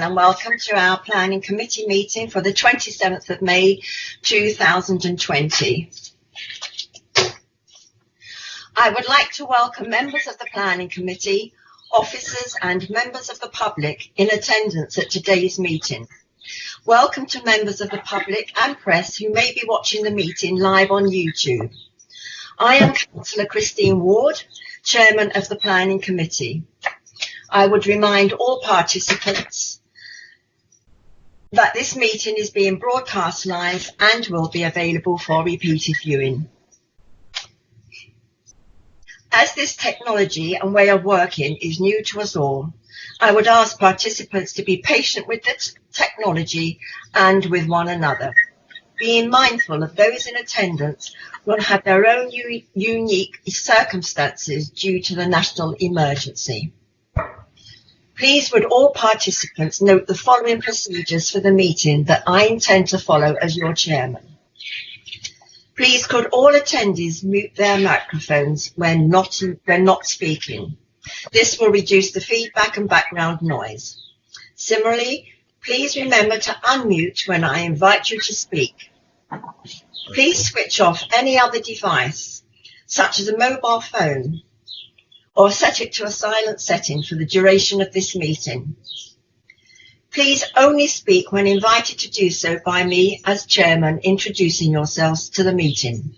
and welcome to our Planning Committee meeting for the 27th of May 2020. I would like to welcome members of the Planning Committee, officers and members of the public in attendance at today's meeting. Welcome to members of the public and press who may be watching the meeting live on YouTube. I am Councillor Christine Ward, Chairman of the Planning Committee. I would remind all participants that this meeting is being broadcast live and will be available for repeated viewing. As this technology and way of working is new to us all, I would ask participants to be patient with the technology and with one another, being mindful of those in attendance will have their own unique circumstances due to the national emergency. Please would all participants note the following procedures for the meeting that I intend to follow as your chairman. Please could all attendees mute their microphones when not speaking. This will reduce the feedback and background noise. Similarly, please remember to unmute when I invite you to speak. Please switch off any other device, such as a mobile phone, or set it to a silent setting for the duration of this meeting. Please only speak when invited to do so by me as chairman, introducing yourselves to the meeting.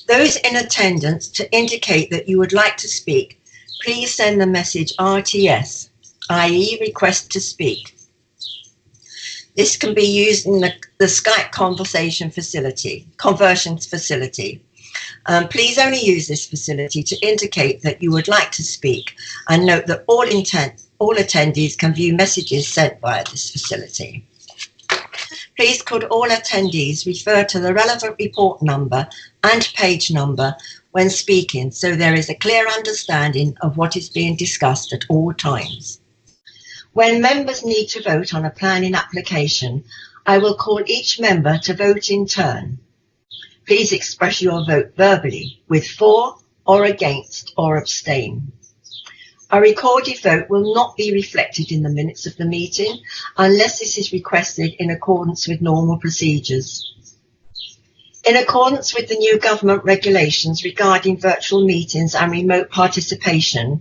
Those in attendance to indicate that you would like to speak, please send the message RTS, i.e. request to speak. This can be used in the Skype conversion facility. Please only use this facility to indicate that you would like to speak, and note that all attendees can view messages sent via this facility. Please could all attendees refer to the relevant report number and page number when speaking, so there is a clear understanding of what is being discussed at all times. When members need to vote on a planning application, I will call each member to vote in turn. Please express your vote verbally with for or against or abstain. A recorded vote will not be reflected in the minutes of the meeting unless this is requested in accordance with normal procedures. In accordance with the new government regulations regarding virtual meetings and remote participation,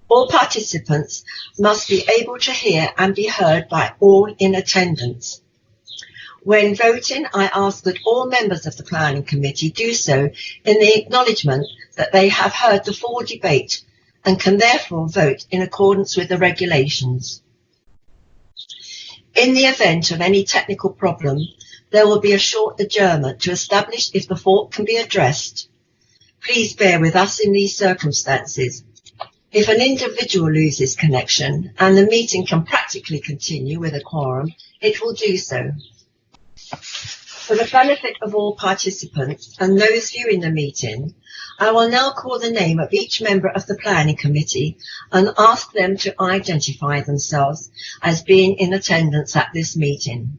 all participants must be able to hear and be heard by all in attendance. When voting, I ask that all members of the Planning Committee do so in the acknowledgement that they have heard the full debate and can therefore vote in accordance with the regulations. In the event of any technical problem, there will be a short adjournment to establish if the fault can be addressed. Please bear with us in these circumstances. If an individual loses connection and the meeting can practically continue with a quorum, it will do so. For the benefit of all participants and those viewing the meeting, I will now call the name of each member of the Planning Committee and ask them to identify themselves as being in attendance at this meeting.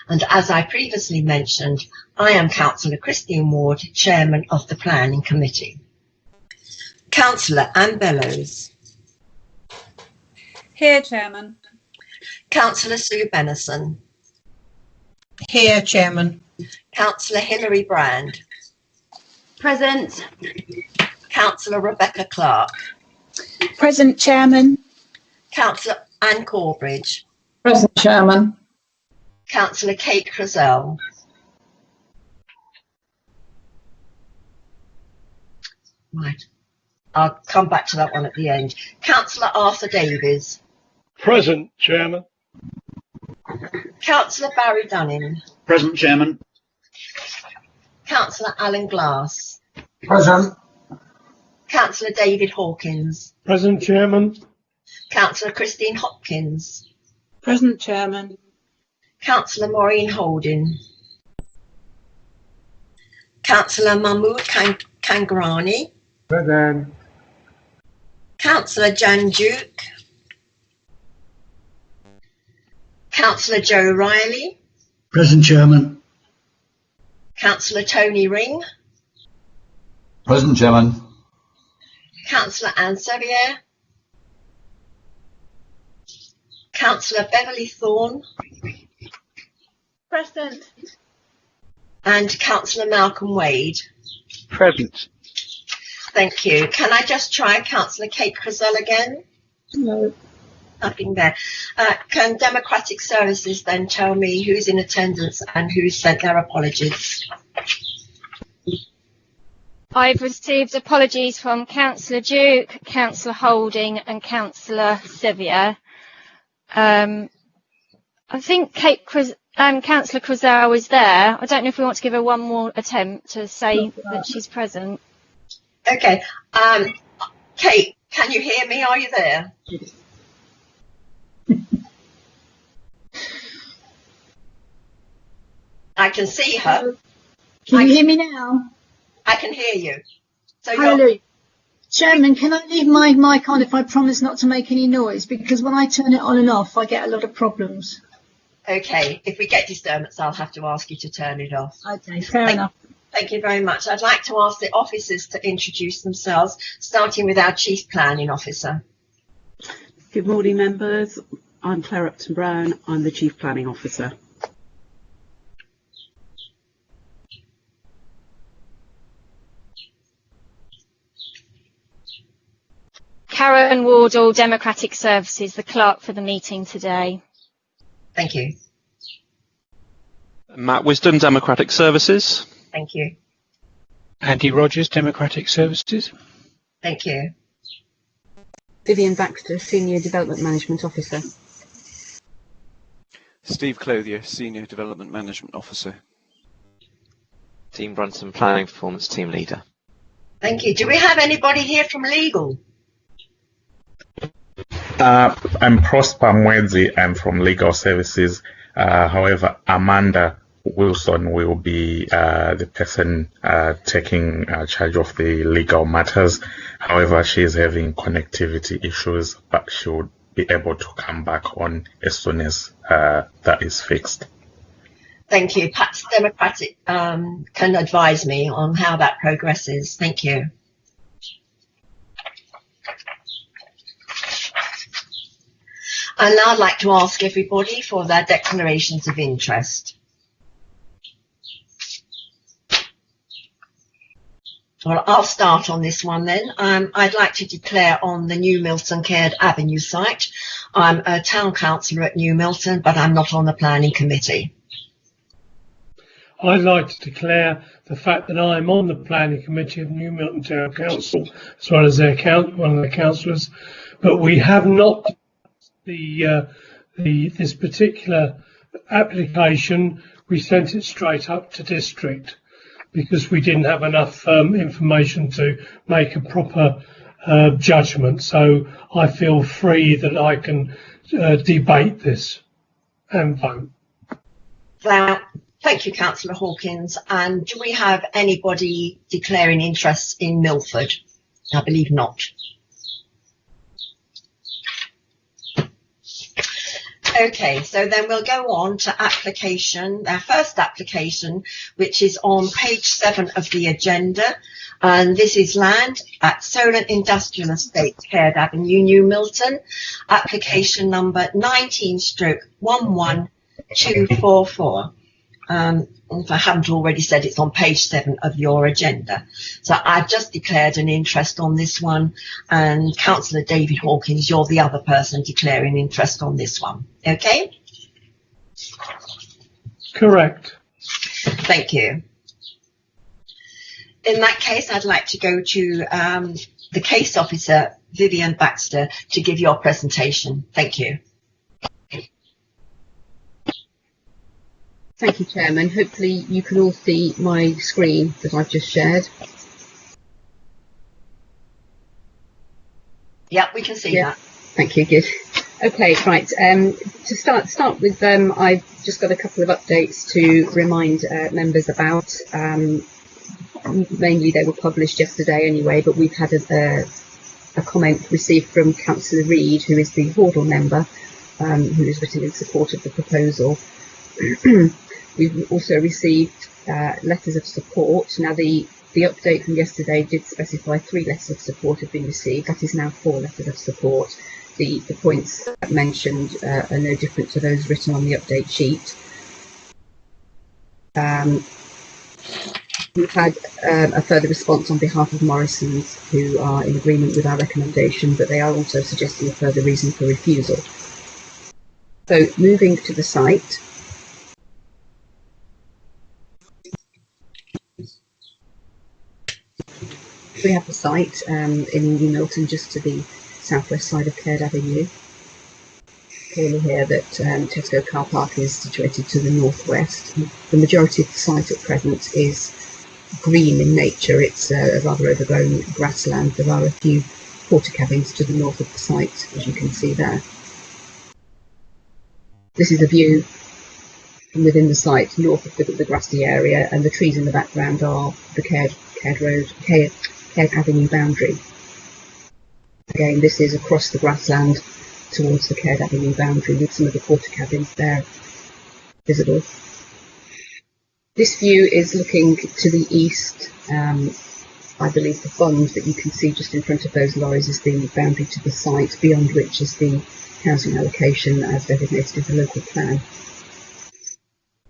And as I previously mentioned, I am Councillor Christine Ward, Chairman of the Planning Committee. Councillor Anne Bellows. Here, Chairman. Councillor Sue Bennison. Here, Chairman. Councillor Hilary Brand. Present. Councillor Rebecca Clark. Present, Chairman. Councillor Anne Corbridge. Present, Chairman. Councillor Kate Crazell. Right. I'll come back to that one at the end. Councillor Arthur Davies. Present, Chairman. Councillor Barry Dunning. Present, Chairman. Councillor Alan Glass. Present. Councillor David Hawkins. Present, Chairman. Councillor Christine Hopkins. Present, Chairman. Councillor Maureen Holding. Councillor Mahmood Kangrani. Present. Councillor Jan Duke. Councillor Joe Riley. Present, Chairman. Councillor Tony Ring. Present, Chairman. Councillor Anne Sevier. Councillor Beverly Thorne, Present. and Councillor Malcolm Wade. Present. Thank you. Can I just try Councillor Kate Crizell again? No. Nothing there. Can Democratic Services then tell me who's in attendance and who's sent their apologies? I've received apologies from Councillor Duke, Councillor Holding and Councillor Sevier. I think Councillor Crizell is there. I don't know if we want to give her one more attempt to say that she's present. Okay. Kate, can you hear me? Are you there? I can see her. Can you hear me now? I can hear you. So Hallelujah. Chairman, can I leave my mic on if I promise not to make any noise? Because when I turn it on and off, I get a lot of problems. okay, if we get disturbance, I'll have to ask you to turn it off. Okay, fair enough. Thank you very much. I'd like to ask the officers to introduce themselves, starting with our Chief Planning Officer. Good morning, members. I'm Claire Upton Brown. I'm the Chief Planning Officer. Karen Wardle, Democratic Services, the clerk for the meeting today. Thank you. Matt Wisdom, Democratic Services. Thank you. Andy Rogers, Democratic Services. Thank you. Vivian Baxter, Senior Development Management Officer. Steve Clothier, Senior Development Management Officer. Dean Brunson, Planning Performance Team Leader. Thank you. Do we have anybody here from legal? I'm Prosper Mwedzi. I'm from Legal Services. However, Amanda Wilson will be the person taking charge of the legal matters. However, she is having connectivity issues, but she will be able to come back on as soon as that is fixed. Thank you. Perhaps Democratic can advise me on how that progresses. Thank you. And now I'd like to ask everybody for their declarations of interest. Well, I'll start on this one then. I'd like to declare on the New Milton Caird Avenue site. I'm a town councillor at New Milton, but I'm not on the planning committee. I'd like to declare the fact that I'm on the planning committee of New Milton Town Council, as well as one of the councillors, but we have not this particular application. We sent it straight up to district because we didn't have enough information to make a proper judgment. So I feel free that I can debate this and vote. Thank you, Councillor Hawkins. And do we have anybody declaring interest in Milford? I believe not. Okay, so then we'll go on to application, our first application, which is on page 7 of the agenda. And this is land at Solent Industrial Estate, Caird Avenue, New Milton. Application number 19/11244. If I haven't already said, it's on page 7 of your agenda. So I've just declared an interest on this one, and Councillor David Hawkins, you're the other person declaring interest on this one. Okay? Correct. Thank you. In that case, I'd like to go to the case officer, Vivian Baxter, to give your presentation. Thank you. Thank you, Chairman. Hopefully you can all see my screen that I've just shared. Yeah, we can see that. Thank you, good. Okay, right. To start with, I've just got a couple of updates to remind members about. Mainly they were published yesterday anyway, but we've had a comment received from Councillor Reid, who is the Hordle member, who has written in support of the proposal. We've also received letters of support. Now the update from yesterday did specify 3 letters of support have been received. That is now 4 letters of support. the points mentioned are no different to those written on the update sheet. We've had a further response on behalf of Morrison's, who are in agreement with our recommendation, but they are also suggesting a further reason for refusal. So moving to the site. We have the site in New Milton, just to the southwest side of Caird Avenue. Clearly here that Tesco car park is situated to the northwest. The majority of the site at present is green in nature. It's a rather overgrown grassland. There are a few porter cabins to the north of the site, as you can see there. This is a view from within the site, north of the grassy area, and the trees in the background are the Caird Avenue boundary. Again, this is across the grassland towards the Caird Avenue boundary, with some of the porter cabins there visible. This view is looking to the east. I believe the fund that you can see just in front of those lorries is the boundary to the site, beyond which is the housing allocation as designated in the local plan.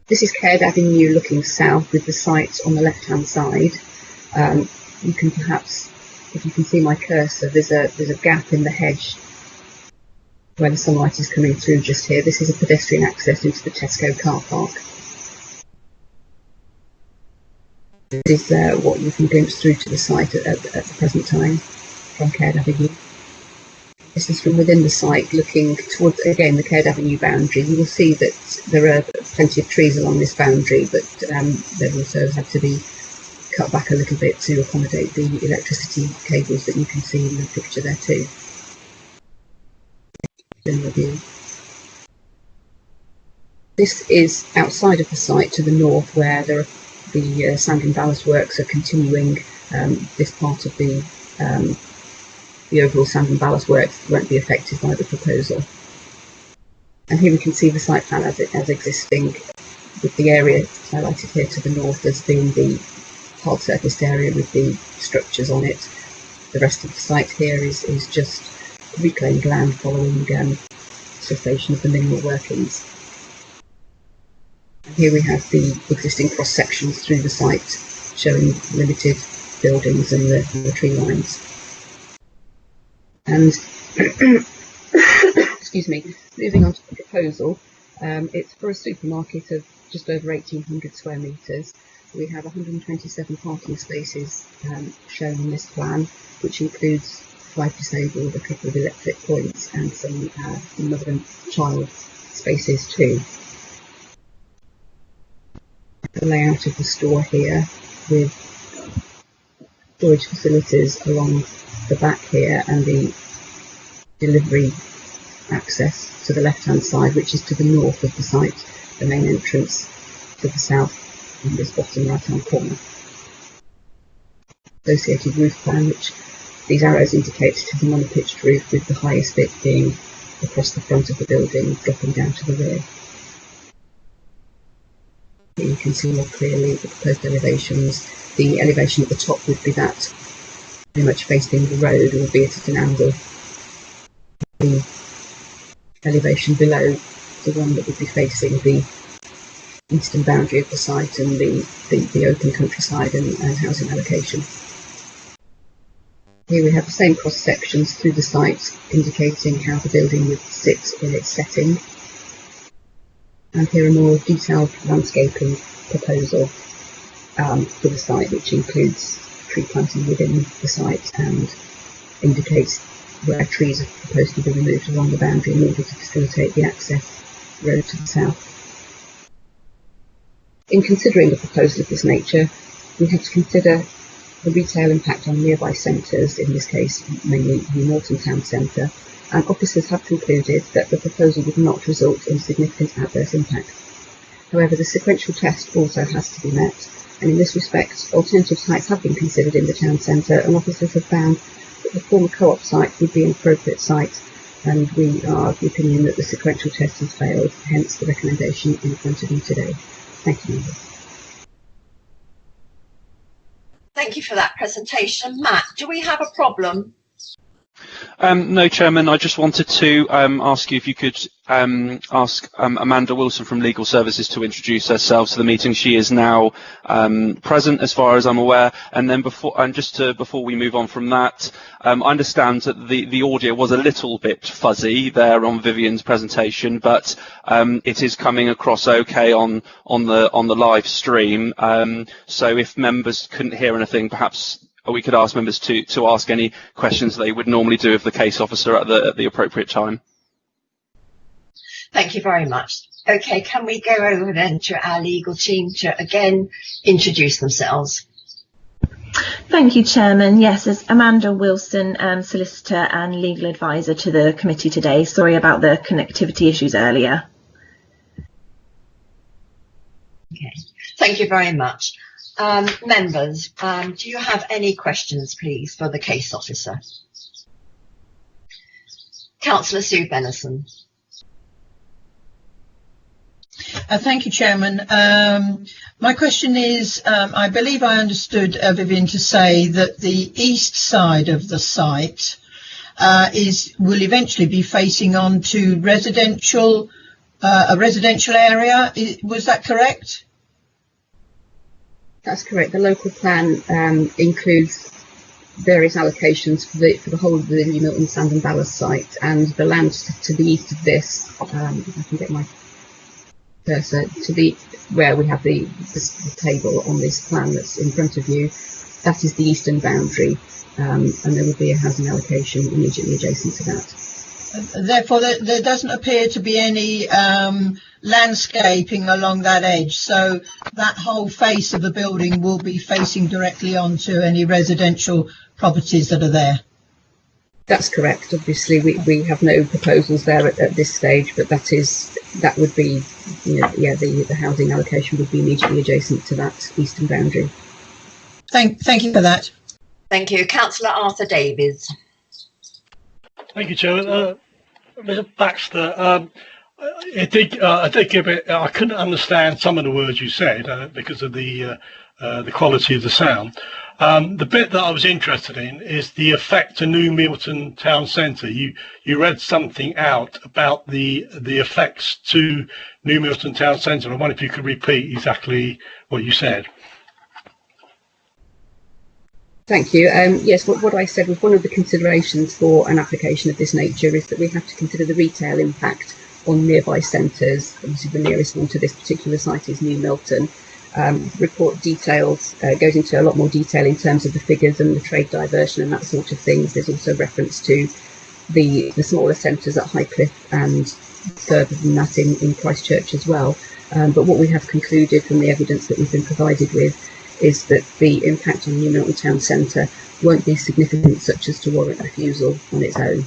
This is Caird Avenue looking south, with the site on the left-hand side. You can perhaps, if you can see my cursor, there's a gap in the hedge where the sunlight is coming through just here. This is a pedestrian access into the Tesco car park. This is what you can glimpse through to the site at the present time from Caird Avenue. This is from within the site, looking towards, again, the Caird Avenue boundary. You will see that there are plenty of trees along this boundary, but they've also had to be cut back a little bit to accommodate the electricity cables that you can see in the picture there too. This is outside of the site to the north, where there are the sand and ballast works are continuing. This part of the overall sand and ballast works won't be affected by the proposal. And here we can see the site plan as existing, with the area highlighted here to the north as being the hard surfaced area with the structures on it. The rest of the site here is just reclaimed land following cessation of the minimal workings. And here we have the existing cross sections through the site, showing limited buildings and the tree lines. And excuse me, moving on to the proposal, it's for a supermarket of just over 1,800 square metres. We have 127 parking spaces shown in this plan, which includes 5 disabled, a couple of electric points, and some mother and child spaces too. The layout of the store here, with storage facilities along the back here, and the delivery access to the left-hand side, which is to the north of the site, the main entrance to the south in this bottom right-hand corner. Associated roof plan, which these arrows indicate to the monopitched roof, with the highest bit being across the front of the building, dropping down to the rear. Here you can see more clearly the proposed elevations. The elevation at the top would be that very much facing the road, albeit at an angle. The elevation below, the one that would be facing the eastern boundary of the site and the open countryside and housing allocation. Here we have the same cross sections through the site, indicating how the building would sit in its setting. And here a more detailed landscaping proposal for the site, which includes tree planting within the site and indicates where trees are proposed to be removed along the boundary in order to facilitate the access road to the south. In considering a proposal of this nature, we have to consider the retail impact on nearby centres, in this case mainly New Milton Town Centre, and officers have concluded that the proposal would not result in significant adverse impact. However, the sequential test also has to be met, and in this respect, alternative sites have been considered in the town centre, and officers have found that the former co-op site would be an appropriate site, and we are of the opinion that the sequential test has failed, hence the recommendation in front of you today. Thank you. Thank you for that presentation. Matt, do we have a problem? No, Chairman, I just wanted to ask you if you could ask Amanda Wilson from Legal Services to introduce herself to the meeting. She is now present, as far as I'm aware. And then before we move on from that, I understand that the audio was a little bit fuzzy there on Vivian's presentation, but it is coming across okay on the live stream. So if members couldn't hear anything, perhaps we could ask members to ask any questions they would normally do of the case officer at the appropriate time. Thank you very much. Okay, can we go over then to our legal team to again introduce themselves? Thank you, Chairman. Yes, as Amanda Wilson, solicitor and legal advisor to the committee today. Sorry about the connectivity issues earlier. Okay, thank you very much. Members, do you have any questions, please, for the case officer? Councillor Sue Benison. Thank you, Chairman. My question is, I believe I understood Vivian to say that the east side of the site will eventually be facing on to a residential area. Was that correct? That's correct. The local plan includes various allocations for the whole of the New Milton Sand and Ballast site, and the land to the east of this, if I can get my cursor, where we have the table on this plan that's in front of you, that is the eastern boundary, and there would be a housing allocation immediately adjacent to that. Therefore, there doesn't appear to be any landscaping along that edge, so that whole face of the building will be facing directly onto any residential properties that are there. That's correct. Obviously, we have no proposals there at this stage, but that would be, the housing allocation would be immediately adjacent to that eastern boundary. Thank you for that. Thank you, Councillor Arthur Davies. Thank you, Chairman. Mr. Baxter, I did give it. I couldn't understand some of the words you said because of the quality of the sound. The bit that I was interested in is the effect to New Milton Town Centre. You read something out about the effects to New Milton Town Centre. I wonder if you could repeat exactly what you said. Thank you. Yes, what I said was one of the considerations for an application of this nature is that we have to consider the retail impact on nearby centres. Obviously, the nearest one to this particular site is New Milton. Report details, goes into a lot more detail in terms of the figures and the trade diversion and that sort of things. There's also reference to the smaller centres at Highcliffe and further than that in Christchurch as well. But what we have concluded from the evidence that we've been provided with is that the impact on New Milton Town Centre won't be significant, such as to warrant refusal on its own.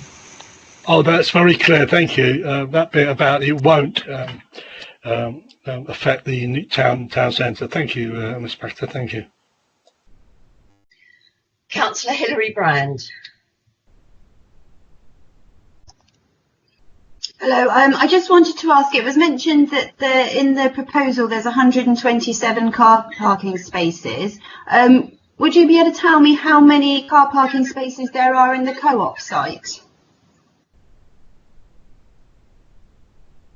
Oh, that's very clear. Thank you. That bit about it won't affect the town centre. Thank you, Ms. Baxter. Thank you. Councillor Hilary Brand. Hello. I just wanted to ask, it was mentioned that in the proposal there's 127 car parking spaces. Would you be able to tell me how many car parking spaces there are in the co-op site?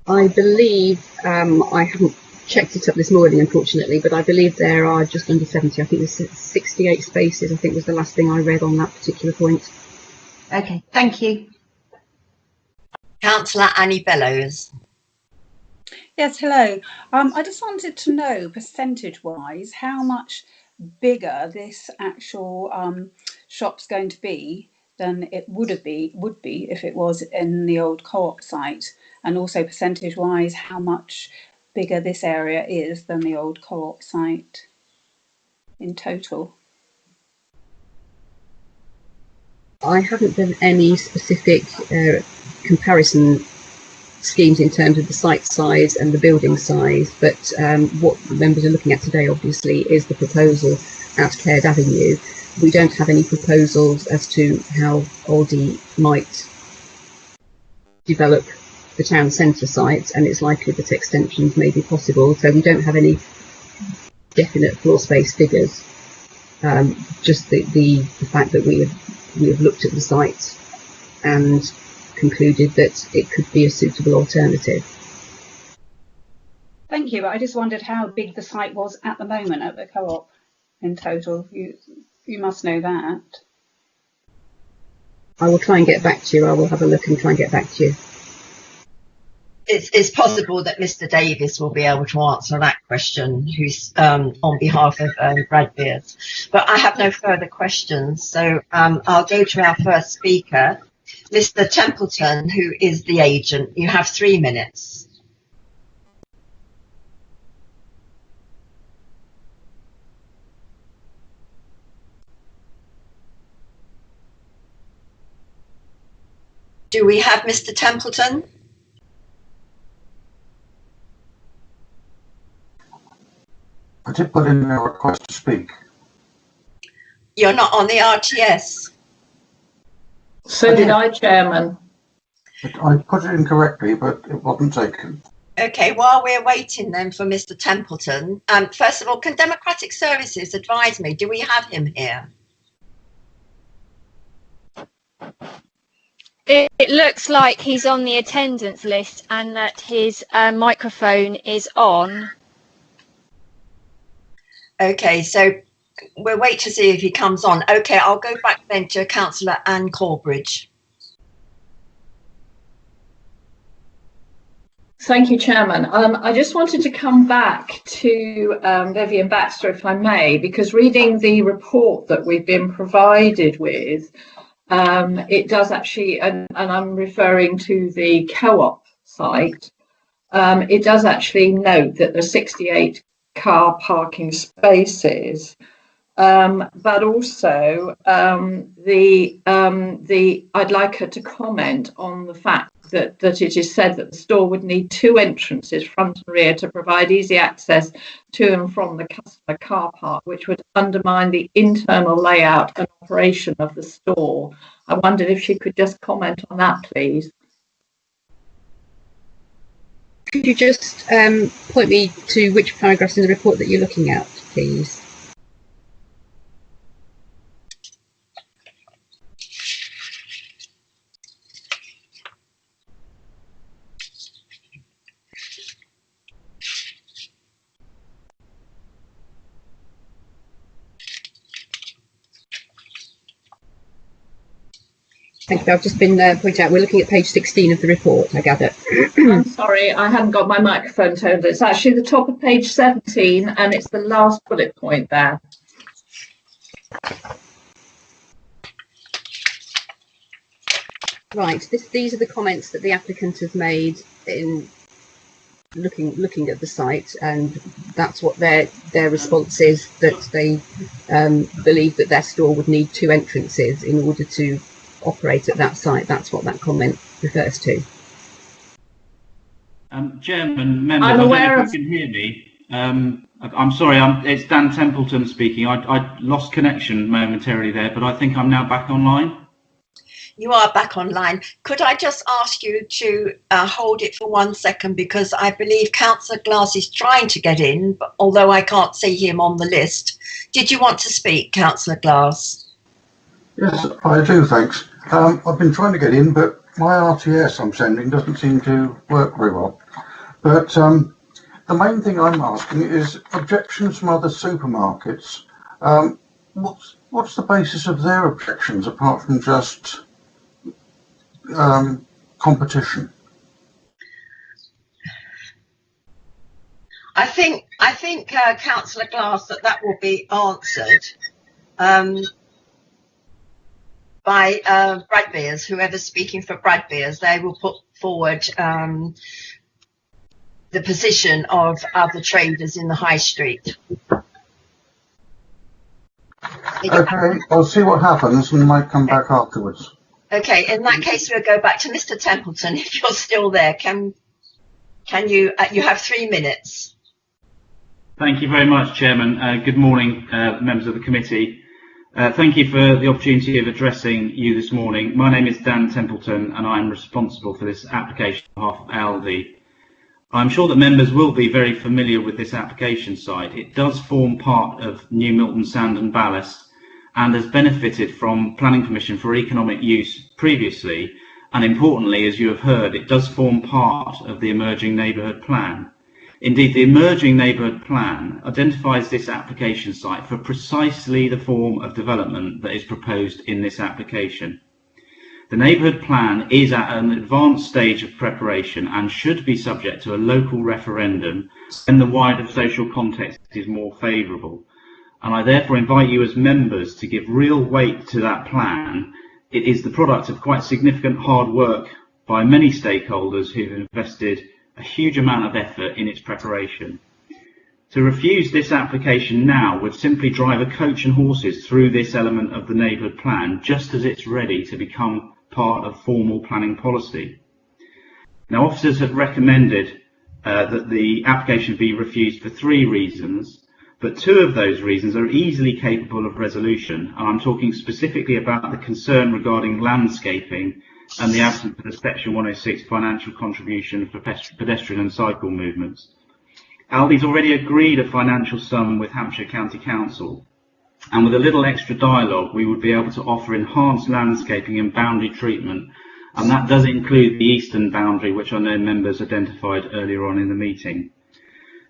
I believe, I haven't checked it up this morning, unfortunately, but I believe there are just under 70. I think there's 68 spaces, I think was the last thing I read on that particular point. Okay, thank you. Councillor Annie Bellows. Yes, hello. I just wanted to know, percentage-wise, how much bigger this actual shop's going to be than it would be if it was in the old co-op site, and also percentage-wise, how much bigger this area is than the old co-op site in total. I haven't done any specific comparison schemes in terms of the site size and the building size, but what the members are looking at today obviously is the proposal at Caird Avenue. We don't have any proposals as to how Aldi might develop the town centre site, and it's likely that extensions may be possible, so we don't have any definite floor space figures, just the fact that we have looked at the site and concluded that it could be a suitable alternative. Thank you. I just wondered how big the site was at the moment at the co-op in total. You must know that. I will try and get back to you. I will have a look and try and get back to you. It's possible that Mr. Davis will be able to answer that question, who's on behalf of Bradbeers. But I have no further questions, so I'll go to our first speaker, Mr. Templeton, who is the agent. You have 3 minutes. Do we have Mr. Templeton? I did put in a request to speak. You're not on the RTS. So did I, Chairman. I put it in correctly, but it wasn't taken. Okay, while we're waiting then for Mr. Templeton, first of all, can Democratic Services advise me, do we have him here? It looks like he's on the attendance list and that his microphone is on. Okay, so we'll wait to see if he comes on. Okay, I'll go back then to Councillor Anne Corbridge. Thank you, Chairman. I just wanted to come back to Vivian Baxter, if I may, because reading the report that we've been provided with, it does actually, and I'm referring to the co-op site, it does actually note that there's 68 car parking spaces, but also I'd like her to comment on the fact that it is said that the store would need 2 entrances, front and rear, to provide easy access to and from the customer car park, which would undermine the internal layout and operation of the store. I wondered if she could just comment on that, please. Could you just point me to which paragraphs in the report that you're looking at, please? Thank you. I've just been pointed out, we're looking at page 16 of the report, I gather. I'm sorry, I hadn't got my microphone turned. It's actually the top of page 17 and it's the last bullet point there. Right, these are the comments that the applicant has made in looking at the site, and that's what their response is, that they believe that their store would need 2 entrances in order to operate at that site. That's what that comment refers to. Chairman, members, I'm aware I don't know if you can hear me. I'm sorry, it's Dan Templeton speaking. I lost connection momentarily there, but I think I'm now back online. You are back online. Could I just ask you to hold it for 1 second, because I believe Councillor Glass is trying to get in, but although I can't see him on the list. Did you want to speak, Councillor Glass? Yes, I do, thanks. I've been trying to get in, but my RTS I'm sending doesn't seem to work very well. But the main thing I'm asking is objections from other supermarkets. What's the basis of their objections apart from just competition? I think Councillor Glass, that will be answered by Bradbeers, whoever's speaking for Bradbeers. They will put forward the position of other traders in the high street. Okay, I'll see what happens and might come back afterwards. Okay, in that case, we'll go back to Mr. Templeton. If you're still there, can you? You have 3 minutes. Thank you very much, Chairman. Good morning, members of the committee. Thank you for the opportunity of addressing you this morning. My name is Dan Templeton and I am responsible for this application on behalf of ALDI. I'm sure that members will be very familiar with this application site. It does form part of New Milton Sand and Ballast, and has benefited from planning permission for economic use previously, and importantly, as you have heard, it does form part of the Emerging Neighbourhood Plan. Indeed, the Emerging Neighbourhood Plan identifies this application site for precisely the form of development that is proposed in this application. The Neighbourhood Plan is at an advanced stage of preparation and should be subject to a local referendum when the wider social context is more favourable. And I therefore invite you as members to give real weight to that plan. It is the product of quite significant hard work by many stakeholders who have invested a huge amount of effort in its preparation. To refuse this application now would simply drive a coach and horses through this element of the neighbourhood plan just as it's ready to become part of formal planning policy. Now, officers have recommended that the application be refused for 3 reasons, but 2 of those reasons are easily capable of resolution, and I'm talking specifically about the concern regarding landscaping and the absence of the Section 106 financial contribution for pedestrian and cycle movements. Aldi's already agreed a financial sum with Hampshire County Council, and with a little extra dialogue we would be able to offer enhanced landscaping and boundary treatment, and that does include the eastern boundary, which I know members identified earlier on in the meeting.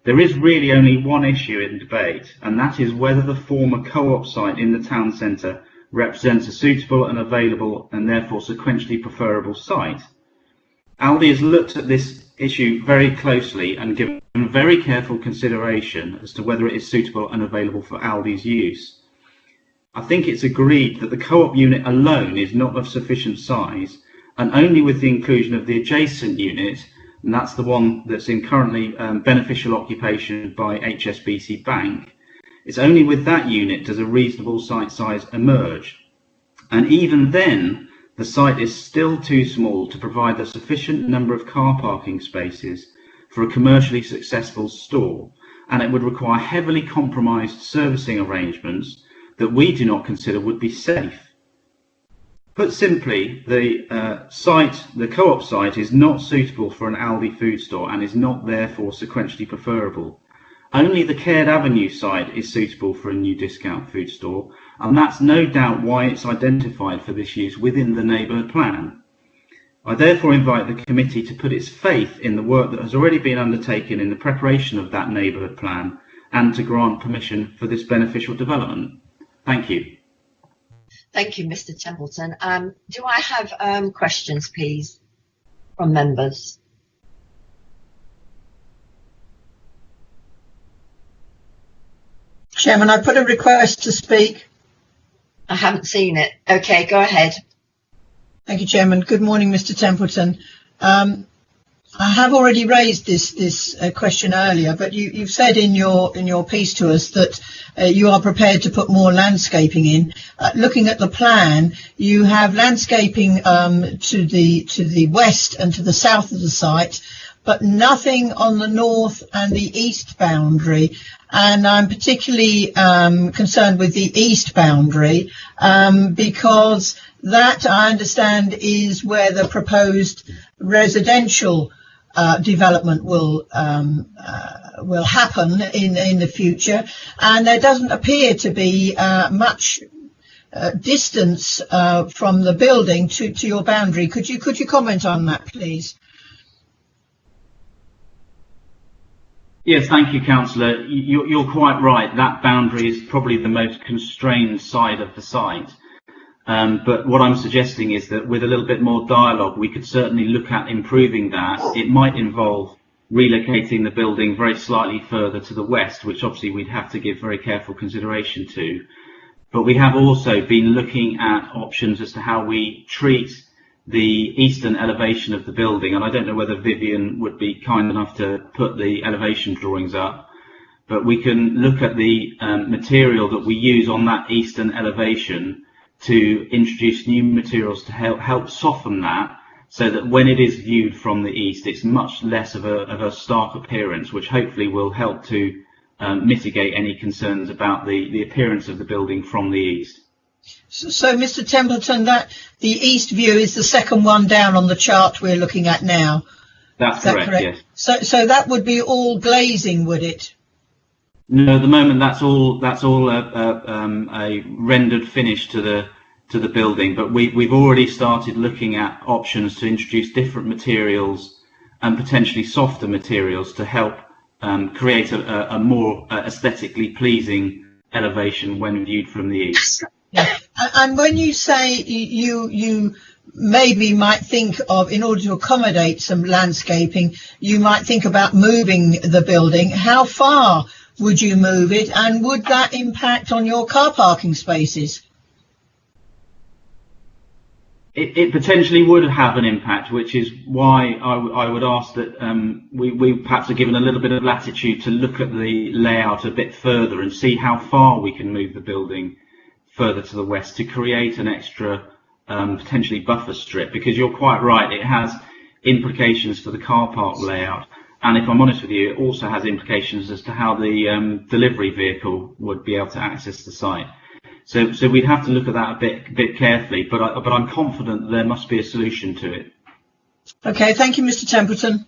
There is really only one issue in debate, and that is whether the former co-op site in the town centre represents a suitable and available and therefore sequentially preferable site. Aldi has looked at this issue very closely and given very careful consideration as to whether it is suitable and available for Aldi's use. I think it's agreed that the co-op unit alone is not of sufficient size, and only with the inclusion of the adjacent unit, and that's the one that's in currently beneficial occupation by HSBC Bank, it's only with that unit does a reasonable site size emerge. And even then, the site is still too small to provide a sufficient number of car parking spaces for a commercially successful store, and it would require heavily compromised servicing arrangements that we do not consider would be safe. Put simply, the co-op site is not suitable for an Aldi food store and is not therefore sequentially preferable. Only the Caird Avenue site is suitable for a new discount food store, and that's no doubt why it's identified for this use within the neighbourhood plan. I therefore invite the committee to put its faith in the work that has already been undertaken in the preparation of that neighbourhood plan and to grant permission for this beneficial development. Thank you. Thank you, Mr. Templeton. Do I have questions, please, from members? Chairman, I put a request to speak. I haven't seen it. Okay, go ahead. Thank you, Chairman. Good morning, Mr. Templeton. I have already raised this question earlier, but you've said in your piece to us that you are prepared to put more landscaping in. Looking at the plan, you have landscaping to the west and to the south of the site, but nothing on the north and the east boundary. And I'm particularly concerned with the east boundary because that, I understand, is where the proposed residential development will happen in the future, and there doesn't appear to be much distance from the building to your boundary. Could you comment on that, please? Yes, thank you, Councillor. You're quite right. That boundary is probably the most constrained side of the site. But what I'm suggesting is that with a little bit more dialogue, we could certainly look at improving that. It might involve relocating the building very slightly further to the west, which obviously we'd have to give very careful consideration to. But we have also been looking at options as to how we treat the eastern elevation of the building, and I don't know whether Vivian would be kind enough to put the elevation drawings up, but we can look at the material that we use on that eastern elevation to introduce new materials to help soften that, so that when it is viewed from the east, it's much less of a stark appearance, which hopefully will help to mitigate any concerns about the appearance of the building from the east. So, Mr. Templeton, that the east view is the second one down on the chart we're looking at now. That's correct, yes. So that would be all glazing, would it? No, at the moment that's all a rendered finish to the building, but we've already started looking at options to introduce different materials and potentially softer materials to help create a more aesthetically pleasing elevation when viewed from the east. Yeah. And when you say you maybe might think of, in order to accommodate some landscaping, you might think about moving the building, how far would you move it, and would that impact on your car parking spaces? It potentially would have an impact, which is why I would ask that we perhaps are given a little bit of latitude to look at the layout a bit further and see how far we can move the building further to the west to create an extra potentially buffer strip, because you're quite right, it has implications for the car park layout, and if I'm honest with you, it also has implications as to how the delivery vehicle would be able to access the site. So we'd have to look at that a bit carefully, but I'm confident there must be a solution to it. Okay, thank you, Mr. Templeton.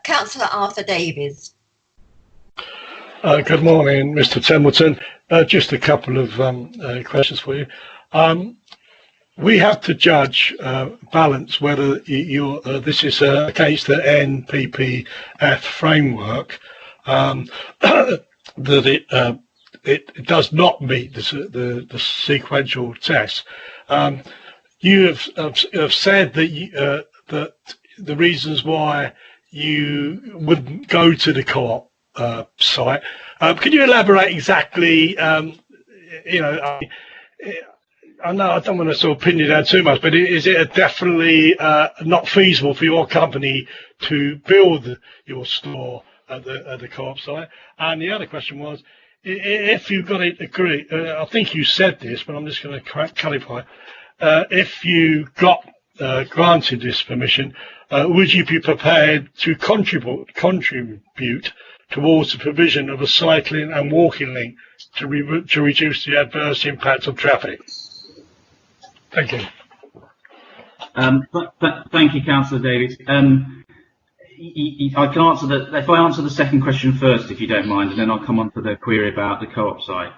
Councillor Arthur Davies. Good morning, Mr. Templeton. Just a couple of questions for you. We have to judge, balance whether this is against the NPPF framework, that it does not meet the sequential test. You have said that that the reasons why you wouldn't go to the co-op site. Can you elaborate exactly? I know I don't want to sort of pin you down too much, but is it definitely not feasible for your company to build your store at the co-op site? And the other question was, if you got it agreed, I think you said this, but I'm just going to clarify. If you got granted this permission, would you be prepared to contribute towards the provision of a cycling and walking link to reduce the adverse impact of traffic? Thank you. Thank you, Councillor Davies. I can answer that. If I answer the second question first, if you don't mind, and then I'll come on to the query about the co-op site.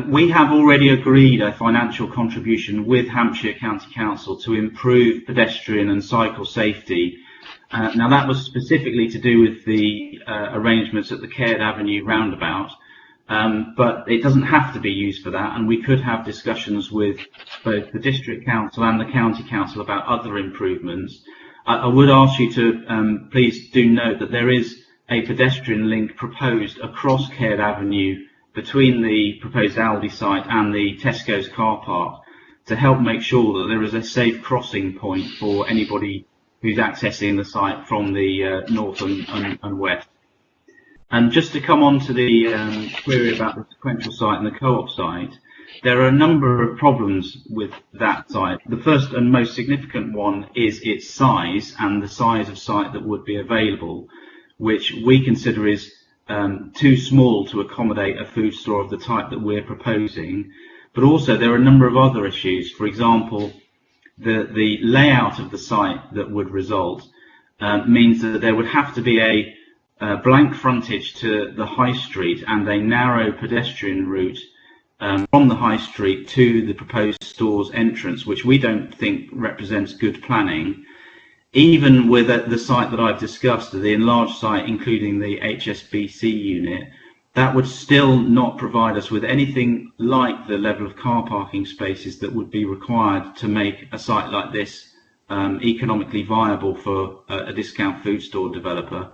We have already agreed a financial contribution with Hampshire County Council to improve pedestrian and cycle safety. Now that was specifically to do with the arrangements at the Caird Avenue roundabout, but it doesn't have to be used for that, and we could have discussions with both the District Council and the County Council about other improvements. I would ask you to please do note that there is a pedestrian link proposed across Caird Avenue between the proposed Aldi site and the Tesco's car park to help make sure that there is a safe crossing point for anybody who's accessing the site from the north and west. And just to come on to the query about the sequential site and the co-op site, there are a number of problems with that site. The first and most significant one is its size and the size of site that would be available, which we consider is too small to accommodate a food store of the type that we're proposing. But also there are a number of other issues. For example, the layout of the site that would result means that there would have to be a blank frontage to the high street and a narrow pedestrian route from the high street to the proposed store's entrance, which we don't think represents good planning. Even with the site that I've discussed, the enlarged site including the HSBC unit, that would still not provide us with anything like the level of car parking spaces that would be required to make a site like this economically viable for a discount food store developer.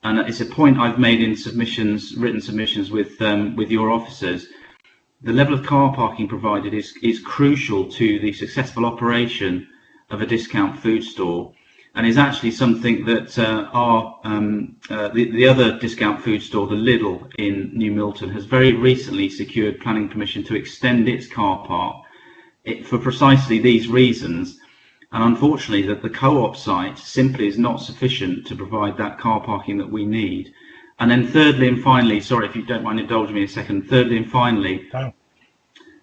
And it's a point I've made in written submissions with your officers. The level of car parking provided is crucial to the successful operation of a discount food store, and is actually something that the other discount food store, the Lidl in New Milton, has very recently secured planning permission to extend its car park for precisely these reasons. And unfortunately, that the co-op site simply is not sufficient to provide that car parking that we need. And then thirdly and finally, sorry if you don't mind indulging me a second, thirdly and finally,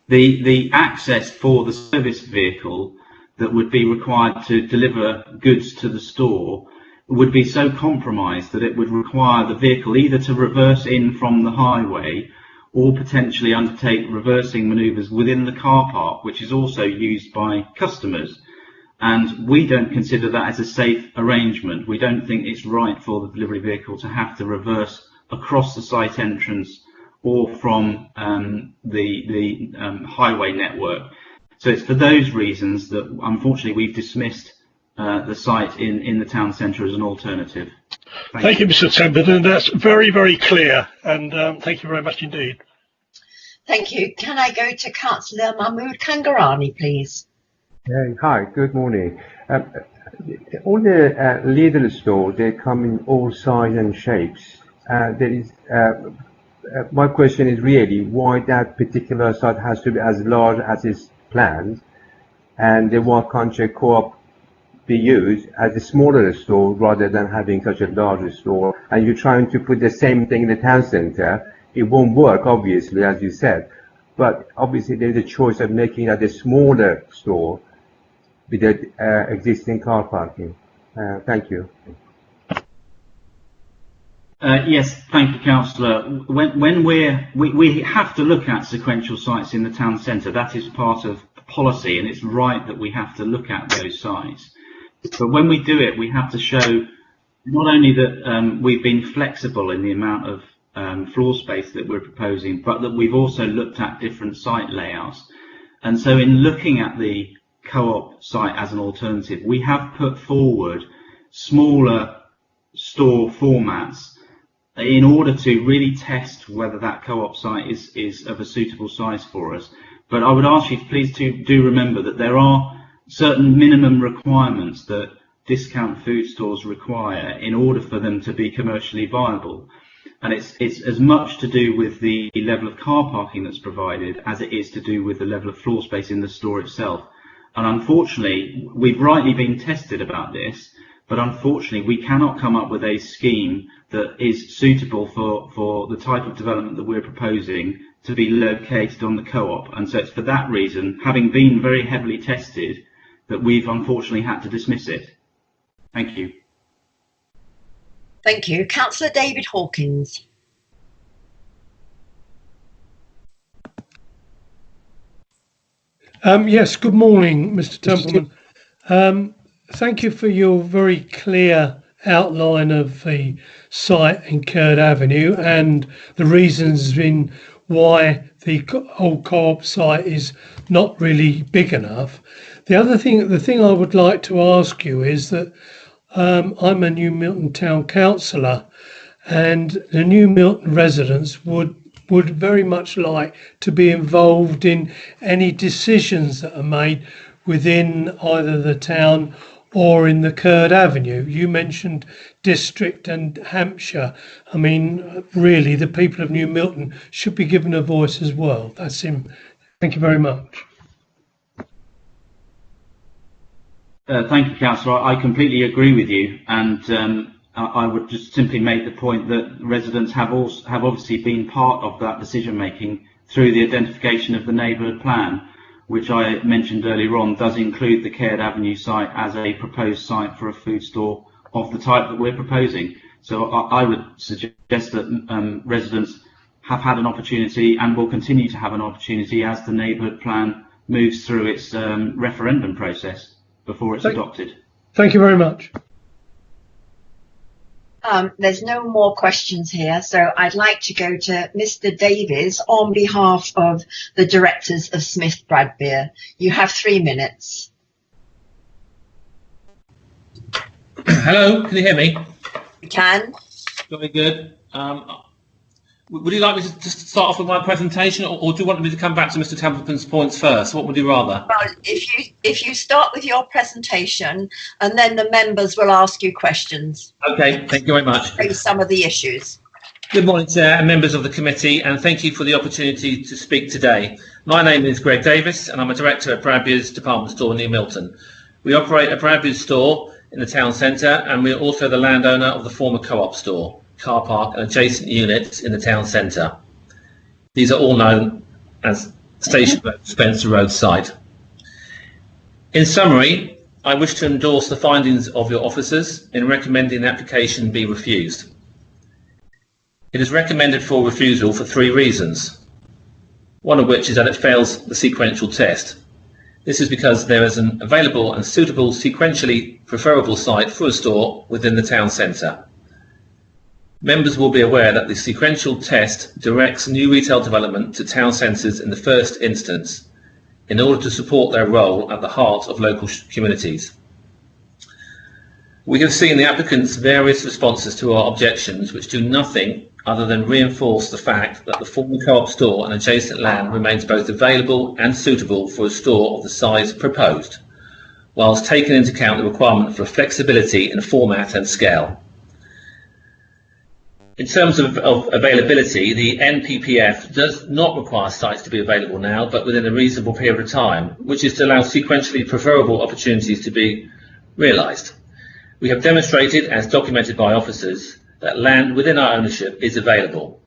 the access for the service vehicle that would be required to deliver goods to the store would be so compromised that it would require the vehicle either to reverse in from the highway or potentially undertake reversing manoeuvres within the car park, which is also used by customers. And we don't consider that as a safe arrangement. We don't think it's right for the delivery vehicle to have to reverse across the site entrance or from the highway network. So it's for those reasons that unfortunately we've dismissed the site in the town centre as an alternative. Thank you, Mr. Templeton. That's very, very clear, and thank you very much indeed. Thank you. Can I go to Councillor Mahmood Kangarani, please? Hi, good morning. All the Lidl stores, they come in all sizes and shapes. My question is really why that particular site has to be as large as is planned, and why can't a co-op be used as a smaller store rather than having such a larger store? And you're trying to put the same thing in the town centre. It won't work, obviously, as you said. But obviously there's a choice of making it a smaller store with the existing car parking. Thank you. Yes, thank you, Councillor. When we have to look at sequential sites in the town centre. That is part of policy, and it's right that we have to look at those sites. But when we do it, we have to show not only that we've been flexible in the amount of floor space that we're proposing, but that we've also looked at different site layouts. And so in looking at the co-op site as an alternative, we have put forward smaller store formats in order to really test whether that co-op site is of a suitable size for us. But I would ask you please do remember that there are certain minimum requirements that discount food stores require in order for them to be commercially viable. And it's as much to do with the level of car parking that's provided as it is to do with the level of floor space in the store itself. And unfortunately, we've rightly been tested about this, but unfortunately we cannot come up with a scheme that is suitable for the type of development that we're proposing to be located on the co-op. And so it's for that reason, having been very heavily tested, that we've unfortunately had to dismiss it. Thank you. Thank you. Councillor David Hawkins. Yes, good morning, Mr. Templeman. Thank you for your very clear outline of the site in Curd Avenue and the reasons in why the old co-op site is not really big enough. The thing I would like to ask you is that I'm a New Milton Town Councillor, and the New Milton residents would very much like to be involved in any decisions that are made within either the town or in the Curd Avenue. You mentioned District and Hampshire. I mean, really, the people of New Milton should be given a voice as well. That's him. Thank you very much. Thank you, Councillor. I completely agree with you, and I would just simply make the point that residents have obviously been part of that decision making through the identification of the neighbourhood plan, which I mentioned earlier on does include the Caird Avenue site as a proposed site for a food store of the type that we're proposing. So I would suggest that residents have had an opportunity and will continue to have an opportunity as the neighbourhood plan moves through its referendum process before it's adopted. Thank you very much. There's no more questions here, so I'd like to go to Mr. Davies on behalf of the directors of Smith Bradbeer. You have 3 minutes. Hello, can you hear me? You can. Very good. Would you like me to just start off with my presentation, or do you want me to come back to Mr. Templeton's points first? What would you rather? Well, if you start with your presentation, and then the members will ask you questions. Okay, thank you very much. Raise some of the issues. Good morning, Chair and members of the committee, and thank you for the opportunity to speak today. My name is Greg Davis, and I'm a director at Bradbeer's department store in New Milton. We operate a Bradbeer's store in the town centre, and we're also the landowner of the former co-op store, car park and adjacent units in the town centre. These are all known as Station Road, Spencer Road site. In summary, I wish to endorse the findings of your officers in recommending the application be refused. It is recommended for refusal for 3 reasons, one of which is that it fails the sequential test. This is because there is an available and suitable sequentially preferable site for a store within the town centre. Members will be aware that the sequential test directs new retail development to town centres in the first instance in order to support their role at the heart of local communities. We have seen the applicant's various responses to our objections, which do nothing other than reinforce the fact that the former Co-op store and adjacent land remains both available and suitable for a store of the size proposed, whilst taking into account the requirement for flexibility in format and scale. In terms of availability, the NPPF does not require sites to be available now, but within a reasonable period of time, which is to allow sequentially preferable opportunities to be realised. We have demonstrated, as documented by officers, that land within our ownership is available.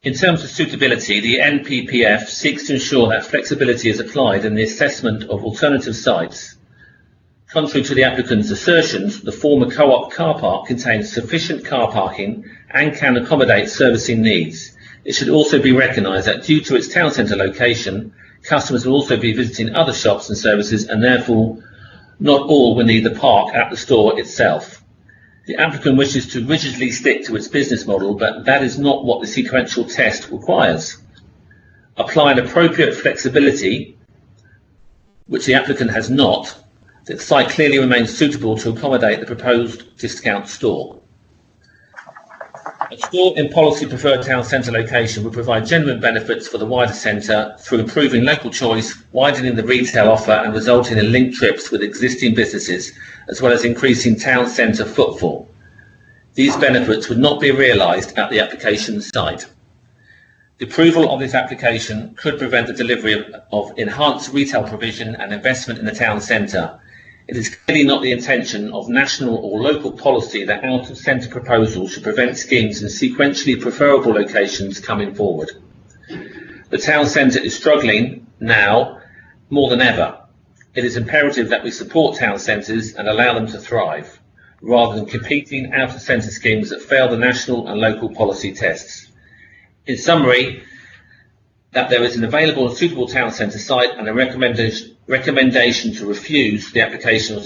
In terms of suitability, the NPPF seeks to ensure that flexibility is applied in the assessment of alternative sites. Contrary to the applicant's assertions, the former Co-op car park contains sufficient car parking and can accommodate servicing needs. It should also be recognised that due to its town centre location, customers will also be visiting other shops and services, and therefore not all will need the park at the store itself. The applicant wishes to rigidly stick to its business model, but that is not what the sequential test requires. Applying appropriate flexibility, which the applicant has not, the site clearly remains suitable to accommodate the proposed discount store. A store in policy preferred town centre location would provide genuine benefits for the wider centre through improving local choice, widening the retail offer and resulting in linked trips with existing businesses, as well as increasing town centre footfall. These benefits would not be realised at the application site. The approval of this application could prevent the delivery of enhanced retail provision and investment in the town centre. It is clearly not the intention of national or local policy that out-of-centre proposals should prevent schemes in sequentially preferable locations coming forward. The town centre is struggling now more than ever. It is imperative that we support town centres and allow them to thrive, rather than competing out-of-centre schemes that fail the national and local policy tests. In summary, that there is an available and suitable town centre site, and a recommendation to refuse the application on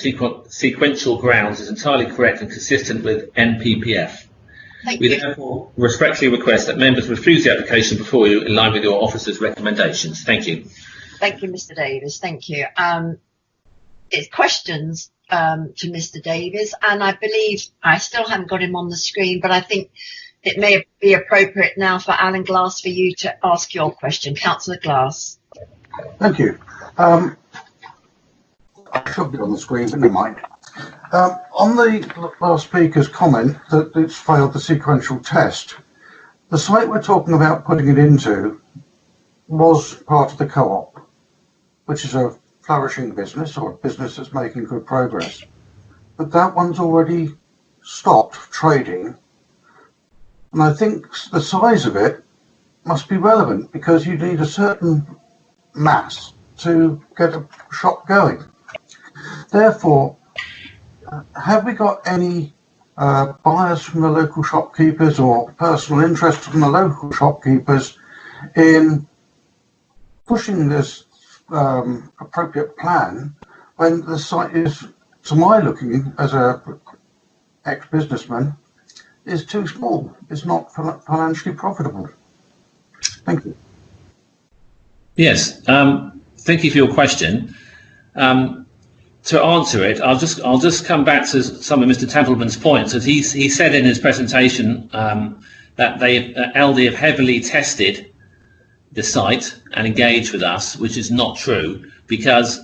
sequential grounds is entirely correct and consistent with NPPF. We therefore respectfully request that members refuse the application before you in line with your officer's recommendations. Thank you. Thank you, Mr. Davis. Thank you. It's questions to Mr. Davis, and I believe I still haven't got him on the screen, but I think it may be appropriate now for Alan Glass for you to ask your question. Councillor Glass. Thank you. I should be on the screen, but never mind. On the last speaker's comment that it's failed the sequential test, the site we're talking about putting it into was part of the Co-op, which is a flourishing business, or a business that's making good progress. But that one's already stopped trading. And I think the size of it must be relevant, because you need a certain mass to get a shop going. Therefore, have we got any bias from the local shopkeepers or personal interest from the local shopkeepers in pushing this appropriate plan when the site is, to my looking as a ex-businessman, is too small? It's not financially profitable. Thank you. Yes, thank you for your question. To answer it, I'll just come back to some of Mr. Templeman's points. As he said in his presentation that LD have heavily tested the site and engaged with us, which is not true, because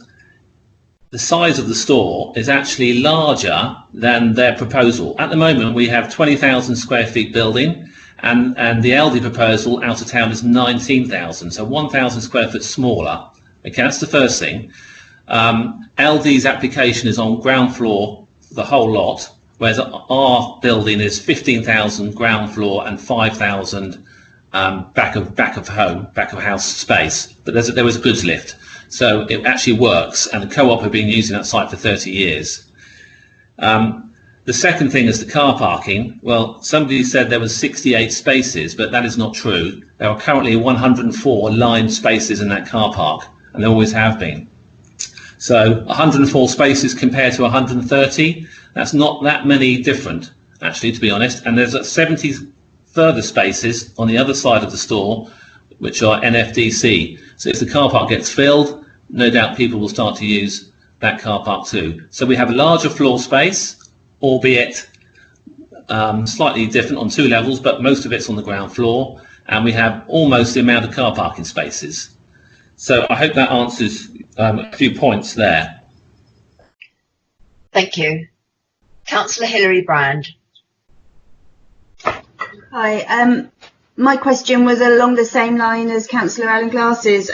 the size of the store is actually larger than their proposal. At the moment, we have 20,000 square feet building, and the LD proposal out of town is 19,000, so 1,000 square foot smaller. Okay, that's the first thing. LD's application is on ground floor, the whole lot, whereas our building is 15,000 ground floor and 5,000 back of house space. But there was a goods lift. So it actually works, and the Co-op have been using that site for 30 years. The second thing is the car parking. Well, somebody said there was 68 spaces, but that is not true. There are currently 104 lined spaces in that car park, and there always have been. So 104 spaces compared to 130, that's not that many different, actually, to be honest. And there's 70 further spaces on the other side of the store, which are NFDC. So if the car park gets filled, no doubt people will start to use that car park too. So we have a larger floor space, albeit slightly different on 2 levels, but most of it's on the ground floor, and we have almost the amount of car parking spaces. So I hope that answers a few points there. Thank you. Councillor Hilary Brand. Hi. My question was along the same line as Councillor Alan Glass's.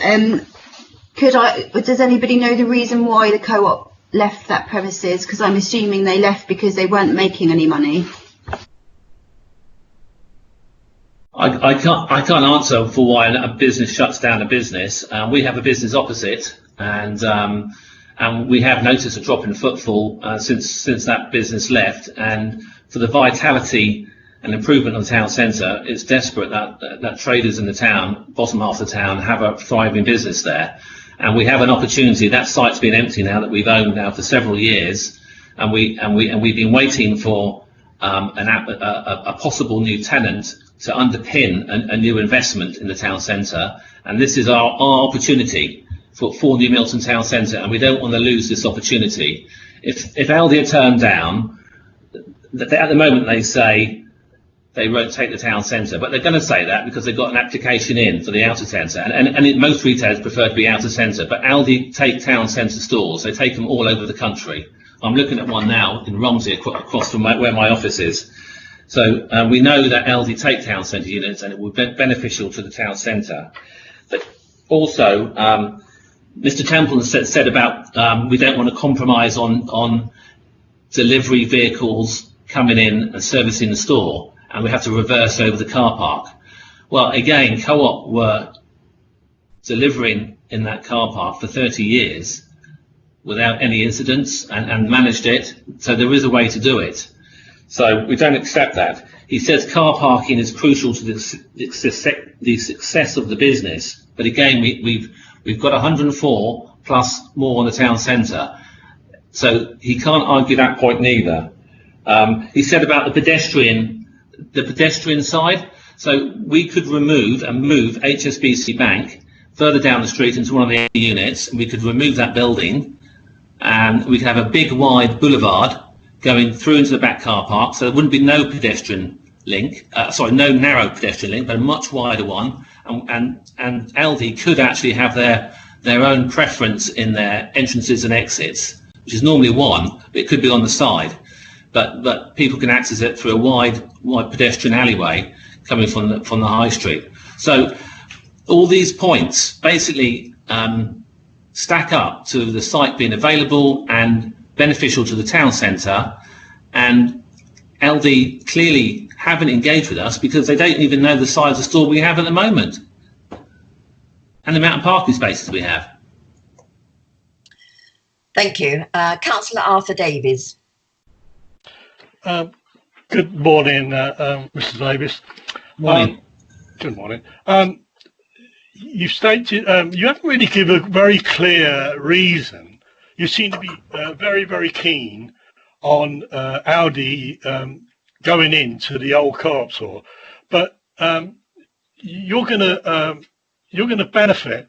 Does anybody know the reason why the Co-op left that premises? Because I'm assuming they left because they weren't making any money. I can't answer for why a business shuts down a business. We have a business opposite, and we have noticed a drop in footfall since that business left. And for the vitality and improvement of the town centre, it's desperate that traders in the town, bottom half of the town, have a thriving business there. And we have an opportunity. That site's been empty now, that we've owned now for several years, and we've been waiting for a possible new tenant to underpin a new investment in the town centre. And this is our opportunity for New Milton Town Centre, and we don't want to lose this opportunity. If Aldi are turned down, at the moment they say they rotate the town centre, but they're going to say that because they've got an application in for the outer centre, and most retailers prefer to be outer centre, but Aldi take town centre stores. They take them all over the country. I'm looking at one now in Romsey, across from where my office is. So we know that Aldi take town centre units, and it will be beneficial to the town centre. But also, Mr. Templeton said about we don't want to compromise on delivery vehicles coming in and servicing the store, and we have to reverse over the car park. Well, again, Co-op were delivering in that car park for 30 years without any incidents and managed it, so there is a way to do it. So we don't accept that. He says car parking is crucial to the success of the business, but again, we've got 104 plus more on the town centre, so he can't argue that point neither. He said about the pedestrian side, so we could remove and move HSBC Bank further down the street into one of the units, and we could remove that building, and we could have a big wide boulevard going through into the back car park, so there wouldn't be no pedestrian link, no narrow pedestrian link, but a much wider one, and Aldi could actually have their own preference in their entrances and exits, which is normally one, but it could be on the side. But people can access it through a wide pedestrian alleyway coming from the high street. So all these points basically stack up to the site being available and beneficial to the town centre, and LD clearly haven't engaged with us because they don't even know the size of store we have at the moment and the amount of parking spaces we have. Thank you. Councillor Arthur Davies. Good morning, Mr. Davis. Morning. Good morning. You stated you haven't really given a very clear reason. You seem to be very, very keen on Aldi going into the old Co-op store, but you're going to benefit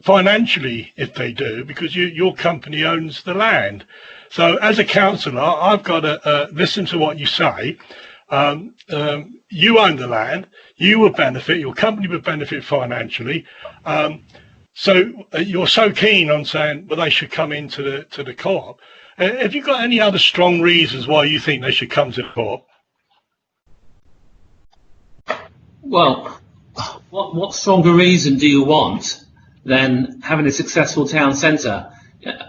financially if they do, because your company owns the land. So as a councillor, I've got to listen to what you say. You own the land, you would benefit, your company would benefit financially. So you're so keen on saying, well, they should come into the Co-op. Have you got any other strong reasons why you think they should come to the Co-op? Well, what stronger reason do you want than having a successful town centre?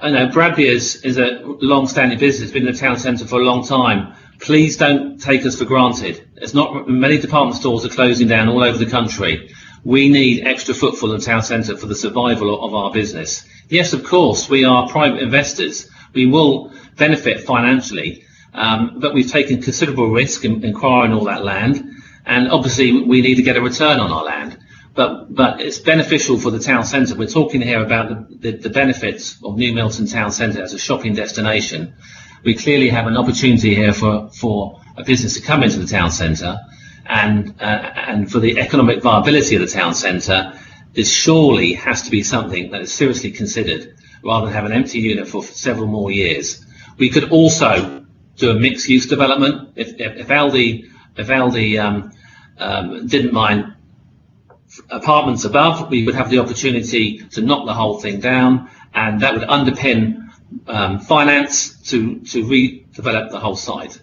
I know Bradby's is a long-standing business, been in the town centre for a long time. Please don't take us for granted. It's not many department stores are closing down all over the country. We need extra footfall in the town centre for the survival of our business. Yes, of course, we are private investors. We will benefit financially, but we've taken considerable risk in acquiring all that land, and obviously we need to get a return on our land. But it's beneficial for the town centre. We're talking here about the benefits of New Milton Town Centre as a shopping destination. We clearly have an opportunity here for a business to come into the town centre, and for the economic viability of the town centre, this surely has to be something that is seriously considered, rather than have an empty unit for several more years. We could also do a mixed-use development if Aldi didn't mind apartments above. We would have the opportunity to knock the whole thing down, and that would underpin finance to redevelop the whole site.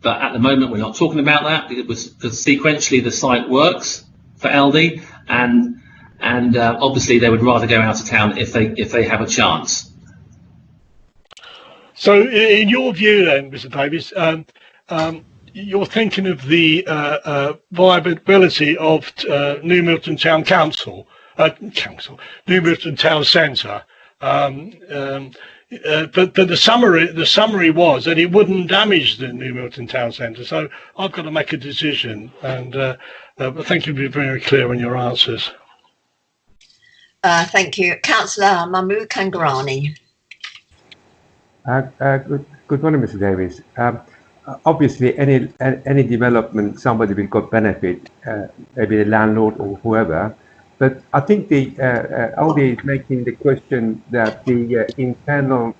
But at the moment, we're not talking about that because sequentially the site works for Aldi, and obviously they would rather go out of town if they have a chance. So, in your view, then, Mr. Davis, you're thinking of the viability of New Milton Town New Milton Town Centre. But the summary was that it wouldn't damage the New Milton Town Centre. So I've got to make a decision, and thank you for being very clear in your answers. Thank you. Councillor Mahmood Kangarani. Good morning, Mr. Davis. Obviously, any development, somebody will got benefit, maybe the landlord or whoever. But I think the Aldi is making the question that the internal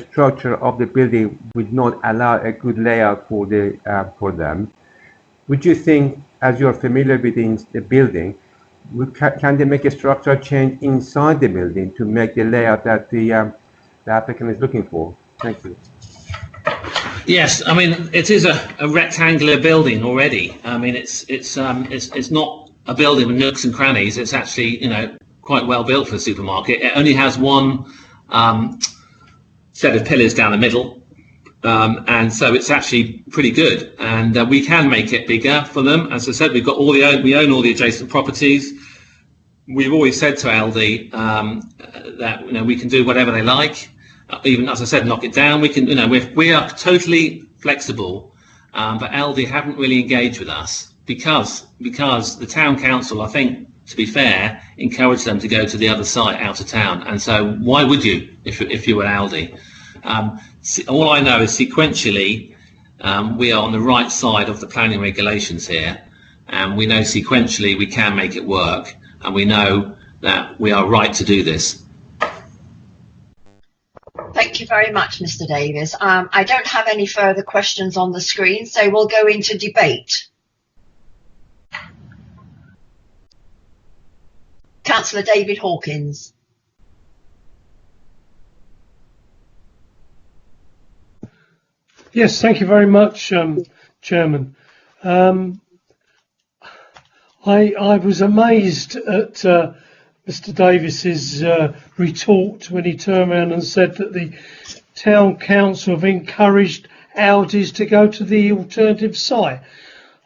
structure of the building would not allow a good layout for them. Would you think, as you're familiar with the building, can they make a structural change inside the building to make the layout that the applicant is looking for? Thank you. Yes, I mean it is a rectangular building already. I mean it's not a building with nooks and crannies. It's actually, you know, quite well built for a supermarket. It only has one set of pillars down the middle, and so it's actually pretty good. And we can make it bigger for them. As I said, we own all the adjacent properties. We've always said to Aldi that, you know, we can do whatever they like. Even, as I said, knock it down. We can, you know, we are totally flexible, but Aldi haven't really engaged with us because the town council, I think, to be fair, encouraged them to go to the other site out of town. And so why would you if you were Aldi? All I know is sequentially we are on the right side of the planning regulations here, and we know sequentially we can make it work, and we know that we are right to do this. Thank you very much, Mr. Davis. I don't have any further questions on the screen, so we'll go into debate. Councillor David Hawkins. Yes, thank you very much, Chairman. I was amazed at Mr. Davis's retort when he turned around and said that the town council have encouraged Aldis to go to the alternative site.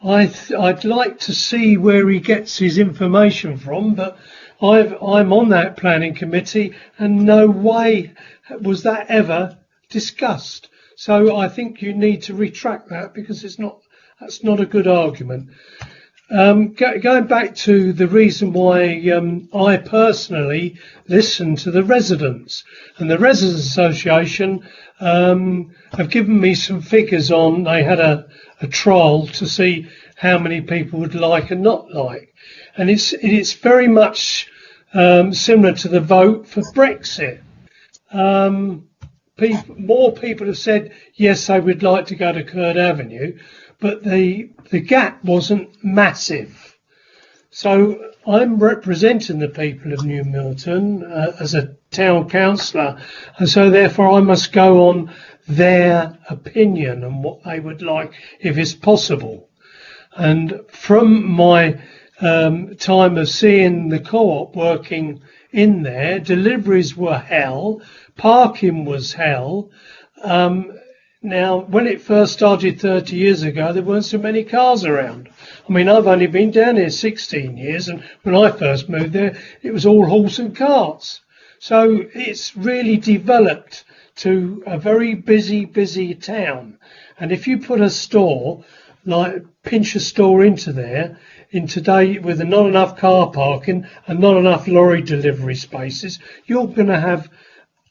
I'd like to see where he gets his information from, but I'm on that planning committee, and no way was that ever discussed. So I think you need to retract that, because that's not a good argument. Going back to the reason why I personally listen to the residents, and the Residents Association have given me some figures on, they had a trial to see how many people would like and not like, and it's very much similar to the vote for Brexit. More people have said yes, they would like to go to Curd Avenue, but the gap wasn't massive. So I'm representing the people of New Milton as a town councillor, and so therefore I must go on their opinion and what they would like if it's possible. And from my time of seeing the co-op working in there, deliveries were hell, parking was hell. Now, when it first started 30 years ago, there weren't so many cars around. I mean, I've only been down here 16 years, and when I first moved there, it was all horse and carts. So it's really developed to a very busy town. And if you put a store, like pinch a store into there, in today with not enough car parking and not enough lorry delivery spaces, you're going to have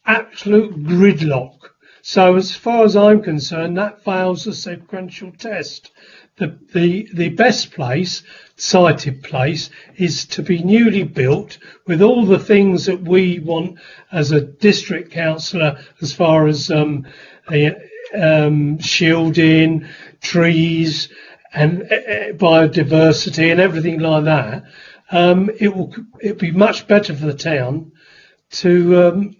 absolute gridlock. So as far as I'm concerned, that fails the sequential test. The best place, sited place, is to be newly built with all the things that we want as a district councillor, as far as shielding, trees and biodiversity and everything like that. It'll be much better for the town to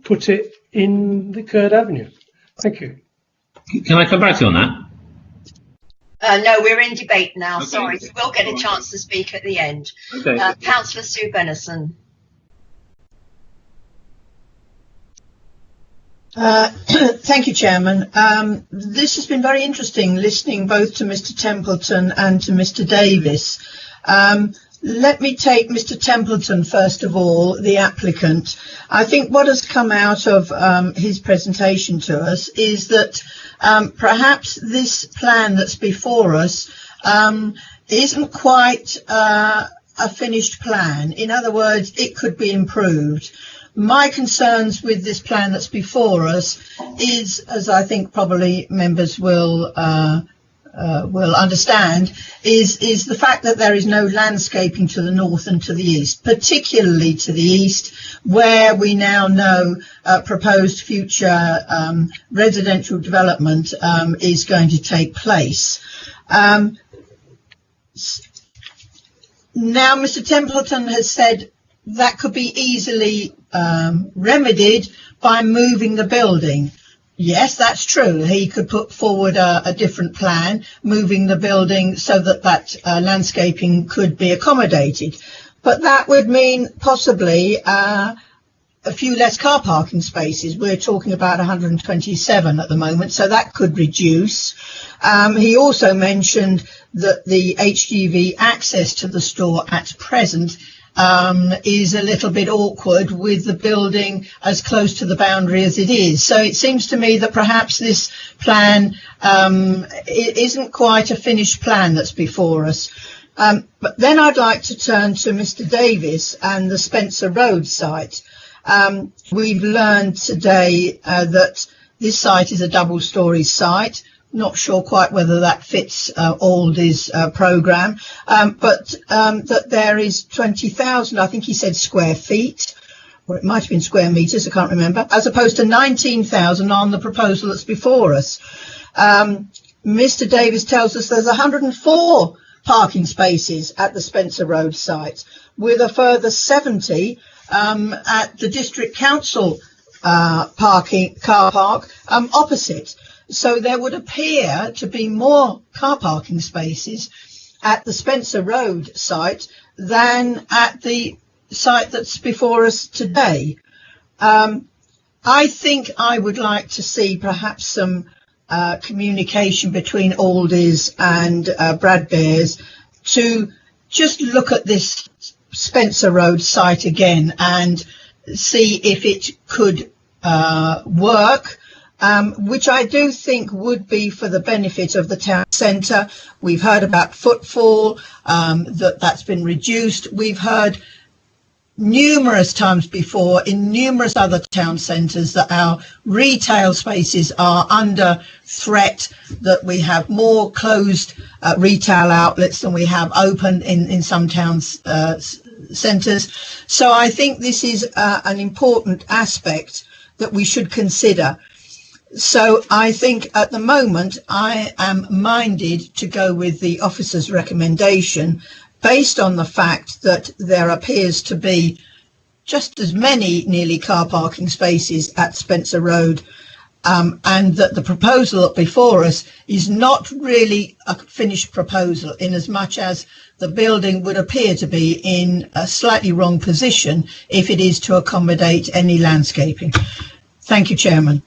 put it in the Curd Avenue. Thank you. Can I come back to you on that? No, we're in debate now. Okay. Sorry, you will get a chance to speak at the end. Okay. Councillor Sue Bennison. Thank you, Chairman. This has been very interesting, listening both to Mr. Templeton and to Mr. Davis. Let me take Mr. Templeton first of all, the applicant. I think what has come out of his presentation to us is that perhaps this plan that's before us isn't quite a finished plan. In other words, it could be improved. My concerns with this plan that's before us is, as I think probably members will understand, is the fact that there is no landscaping to the north and to the east, particularly to the east, where we now know proposed future residential development is going to take place. Now, Mr. Templeton has said that could be easily remedied by moving the building. Yes, that's true. He could put forward a different plan, moving the building so that landscaping could be accommodated. But that would mean possibly a few less car parking spaces. We're talking about 127 at the moment, so that could reduce. He also mentioned that the HGV access to the store at present is a little bit awkward with the building as close to the boundary as it is. So it seems to me that perhaps this plan it isn't quite a finished plan that's before us. But then I'd like to turn to Mr. Davis and the Spencer Road site. We've learned today that this site is a double-storey site. Not sure quite whether that fits Aldi's programme, but that there is 20,000, I think he said square feet, or it might have been square metres, I can't remember, as opposed to 19,000 on the proposal that's before us. Mr. Davis tells us there's 104 parking spaces at the Spencer Road site, with a further 70 at the District Council car park opposite. So there would appear to be more car parking spaces at the Spencer Road site than at the site that's before us today. I think I would like to see perhaps some communication between Aldi's and Bradbeers to just look at this Spencer Road site again and see if it could work. Which I do think would be for the benefit of the town centre. We've heard about footfall, that's been reduced. We've heard numerous times before in numerous other town centres that our retail spaces are under threat, that we have more closed retail outlets than we have open in some towns centres. So I think this is an important aspect that we should consider. So I think at the moment I am minded to go with the officer's recommendation based on the fact that there appears to be just as many nearly car parking spaces at Spencer Road and that the proposal before us is not really a finished proposal, in as much as the building would appear to be in a slightly wrong position if it is to accommodate any landscaping. Thank you, Chairman.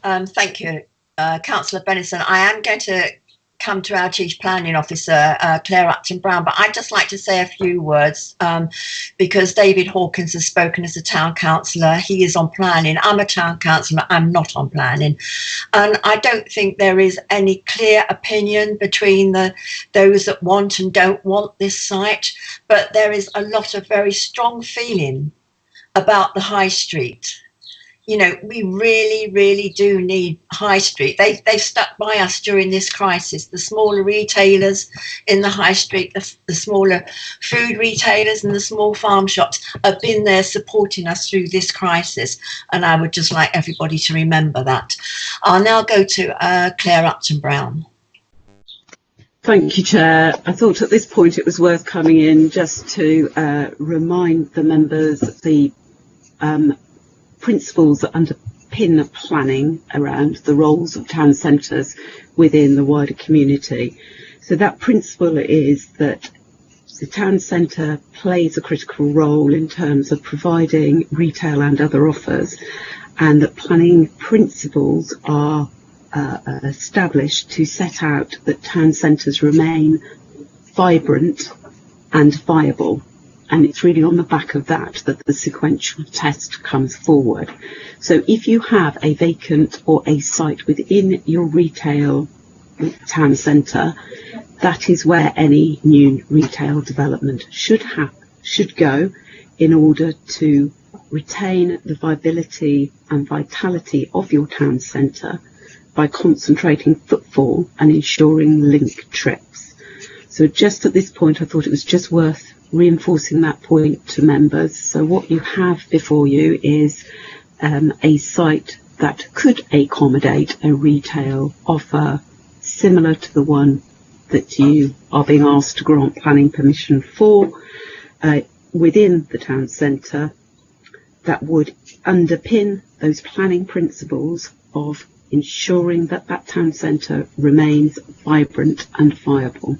Thank you. Councillor Bennison, I am going to come to our Chief Planning Officer, Claire Upton-Brown, but I'd just like to say a few words because David Hawkins has spoken as a town councillor. He is on planning. I'm a town councillor. I'm not on planning. And I don't think there is any clear opinion between those that want and don't want this site, but there is a lot of very strong feeling about the High Street. You know, we really, really do need High Street. They've stuck by us during this crisis. The smaller retailers in the High Street, the smaller food retailers and the small farm shops have been there supporting us through this crisis. And I would just like everybody to remember that. I'll now go to Claire Upton-Brown. Thank you, Chair. I thought at this point it was worth coming in just to remind the members the principles that underpin planning around the roles of town centres within the wider community. So that principle is that the town centre plays a critical role in terms of providing retail and other offers, and that planning principles are established to set out that town centres remain vibrant and viable. And it's really on the back of that that the sequential test comes forward. So if you have a vacant or a site within your retail town centre, that is where any new retail development should go in order to retain the viability and vitality of your town centre by concentrating footfall and ensuring link trips. So just at this point, I thought it was just worth reinforcing that point to members. So what you have before you is a site that could accommodate a retail offer similar to the one that you are being asked to grant planning permission for within the town centre, that would underpin those planning principles of ensuring that that town centre remains vibrant and viable.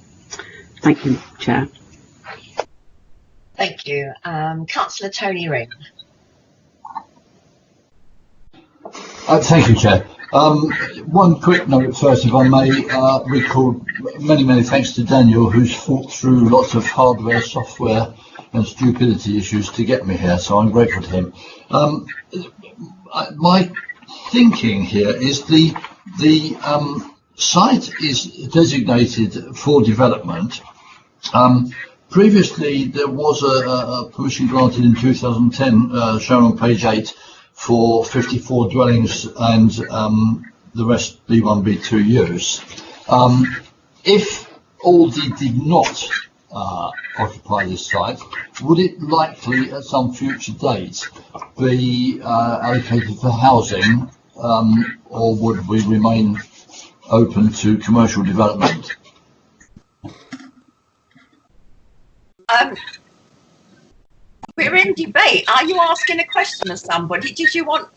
Thank you, Chair. Thank you. Councillor Tony Ring. Thank you, Chair. One quick note first, if I may, recall many thanks to Daniel, who's fought through lots of hardware, software and stupidity issues to get me here, so I'm grateful to him. My thinking here is the site is designated for development. Previously, there was a permission granted in 2010, shown on page 8, for 54 dwellings and the rest B1, B2 use. If Aldi did not occupy this site, would it likely at some future date be allocated for housing, or would we remain open to commercial development? We're in debate. Are you asking a question of somebody? Did you want?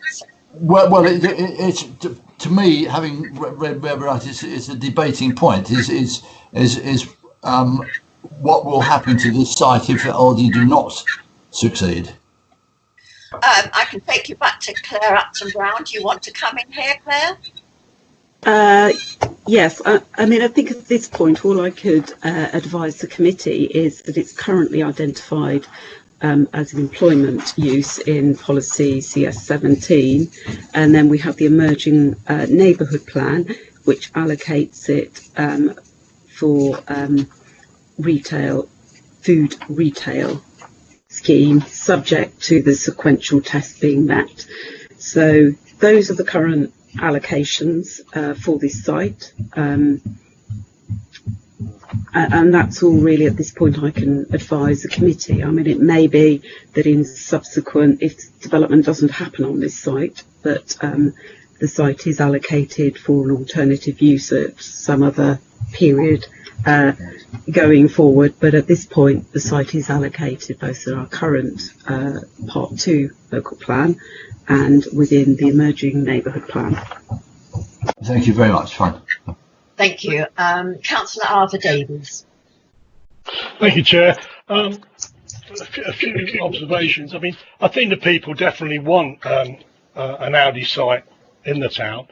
Well, it's to me, having read Webber, it's a debating point. Is what will happen to this site if Aldi do not succeed? I can take you back to Claire Upton-Brown. Do you want to come in here, Claire? Yes, I mean, I think at this point all I could advise the committee is that it's currently identified as an employment use in policy CS17, and then we have the emerging neighbourhood plan, which allocates it for food retail scheme, subject to the sequential test being met. So those are the current allocations for this site, and that's all really at this point I can advise the committee. I mean, it may be that in subsequent, if development doesn't happen on this site, that the site is allocated for an alternative use at some other period going forward, but at this point the site is allocated both in our current Part 2 local plan and within the emerging neighbourhood plan. Thank you very much. Fine. Thank you. Councillor Arthur Davies. Thank you, Chair. A few observations. I mean, I think the people definitely want an Aldi site in the town.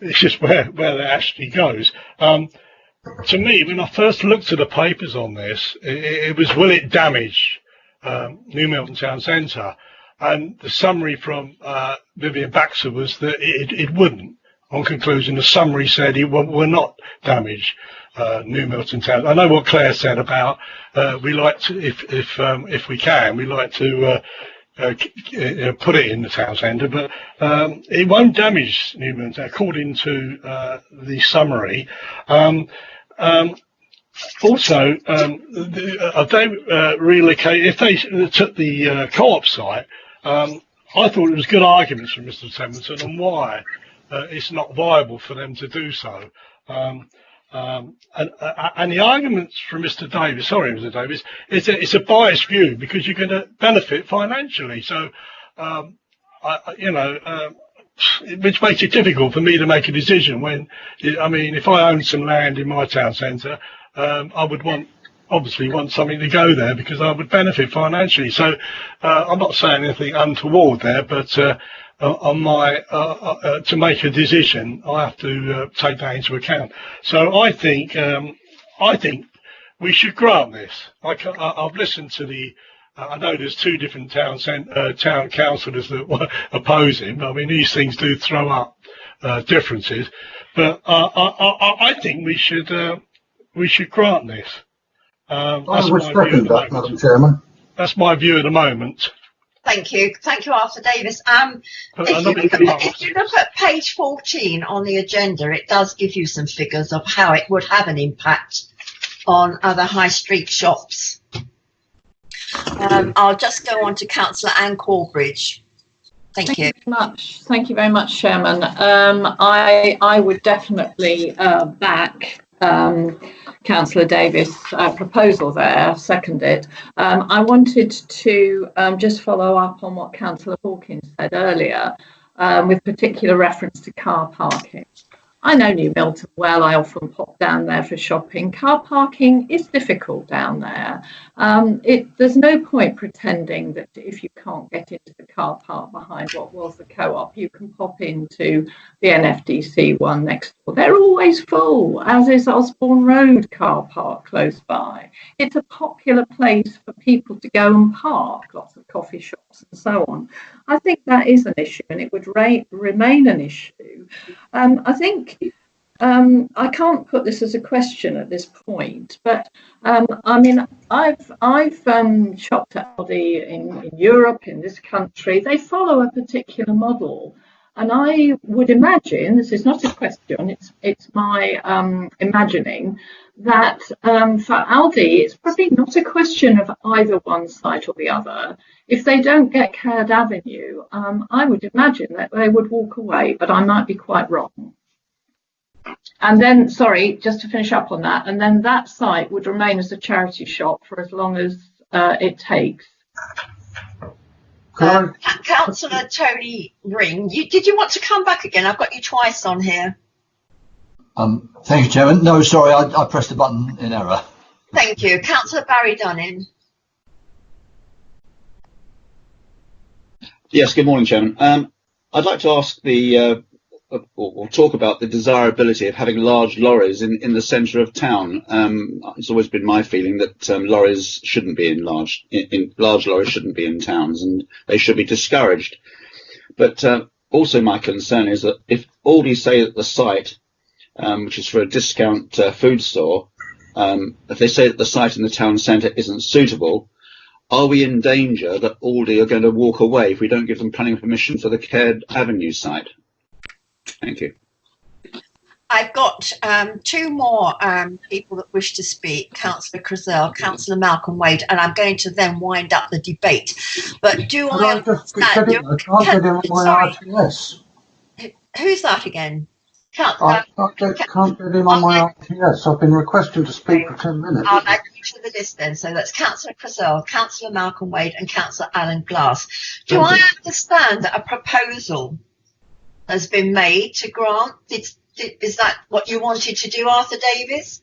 It's just where it actually goes. To me, when I first looked at the papers on this, it was, will it damage New Milton Town Centre? And the summary from Vivian Baxter was that it wouldn't. On conclusion, the summary said it will not damage New Milton Town. I know what Claire said about we like to, if we can, we like to put it in the town centre, but it won't damage New Milton according to the summary. Also, if they relocate, if they took the co-op site, I thought it was good arguments from Mr. Templeton on why it's not viable for them to do so. And the arguments from Mr. Davis, it's a biased view because you're going to benefit financially. So, which makes it difficult for me to make a decision when, I mean, if I owned some land in my town centre, I would obviously want something to go there because I would benefit financially. So I'm not saying anything untoward there, but on my to make a decision, I have to take that into account. So I think we should grant this. I've listened to the. I know there's two different town councillors that oppose him. I mean, these things do throw up differences, but I think we should grant this. I would second that, Madam Chairman. That's my view at the moment. Thank you, Arthur Davis. If you look at page 14 on the agenda, it does give you some figures of how it would have an impact on other high street shops. I'll just go on to Councillor Anne Corbridge. Thank you. Thank you very much, Chairman. I would definitely back Councillor Davis' proposal there, second it. I wanted to just follow up on what Councillor Hawkins said earlier, with particular reference to car parking. I know New Milton well. I often pop down there for shopping. Car parking is difficult down there. There's no point pretending that if you can't get into the car park behind what was the co-op, you can pop into the NFDC one next door. They're always full, as is Osborne Road car park close by. It's a popular place for people to go and park, lots of coffee shops and so on. I think that is an issue, and it would remain an issue. I think I can't put this as a question at this point, but I mean, I've shopped at Aldi in Europe, in this country. They follow a particular model, and I would imagine, this is not a question, it's my imagining, that for Aldi, it's probably not a question of either one site or the other. If they don't get Caird Avenue, I would imagine that they would walk away, but I might be quite wrong. And then, sorry, just to finish up on that, and then that site would remain as a charity shop for as long as it takes. Councillor Tony Ring, did you want to come back again? I've got you twice on here. Thank you, Chairman. No, sorry, I pressed the button in error. Thank you. Councillor Barry Dunning. Yes, good morning, Chairman. I'd like to ask or talk about the desirability of having large lorries in the centre of town. It's always been my feeling that lorries shouldn't be large lorries shouldn't be in towns, and they should be discouraged. But also my concern is that if Aldi say that the site, which is for a discount food store, if they say that the site in the town centre isn't suitable, are we in danger that Aldi are going to walk away if we don't give them planning permission for the Caird Avenue site? Thank you. I've got two more people that wish to speak, Councillor Crizell, Councillor Malcolm Wade, and I'm going to then wind up the debate. But do I understand? Who's that again? I can't get in on my RTS. I've been requesting to speak for 10 minutes. I'll add you to the list then. So that's Councillor Crizell, Councillor Malcolm Wade and Councillor Alan Glass. Do I understand that a proposal has been made to grant? Is that what you wanted to do, Arthur Davis?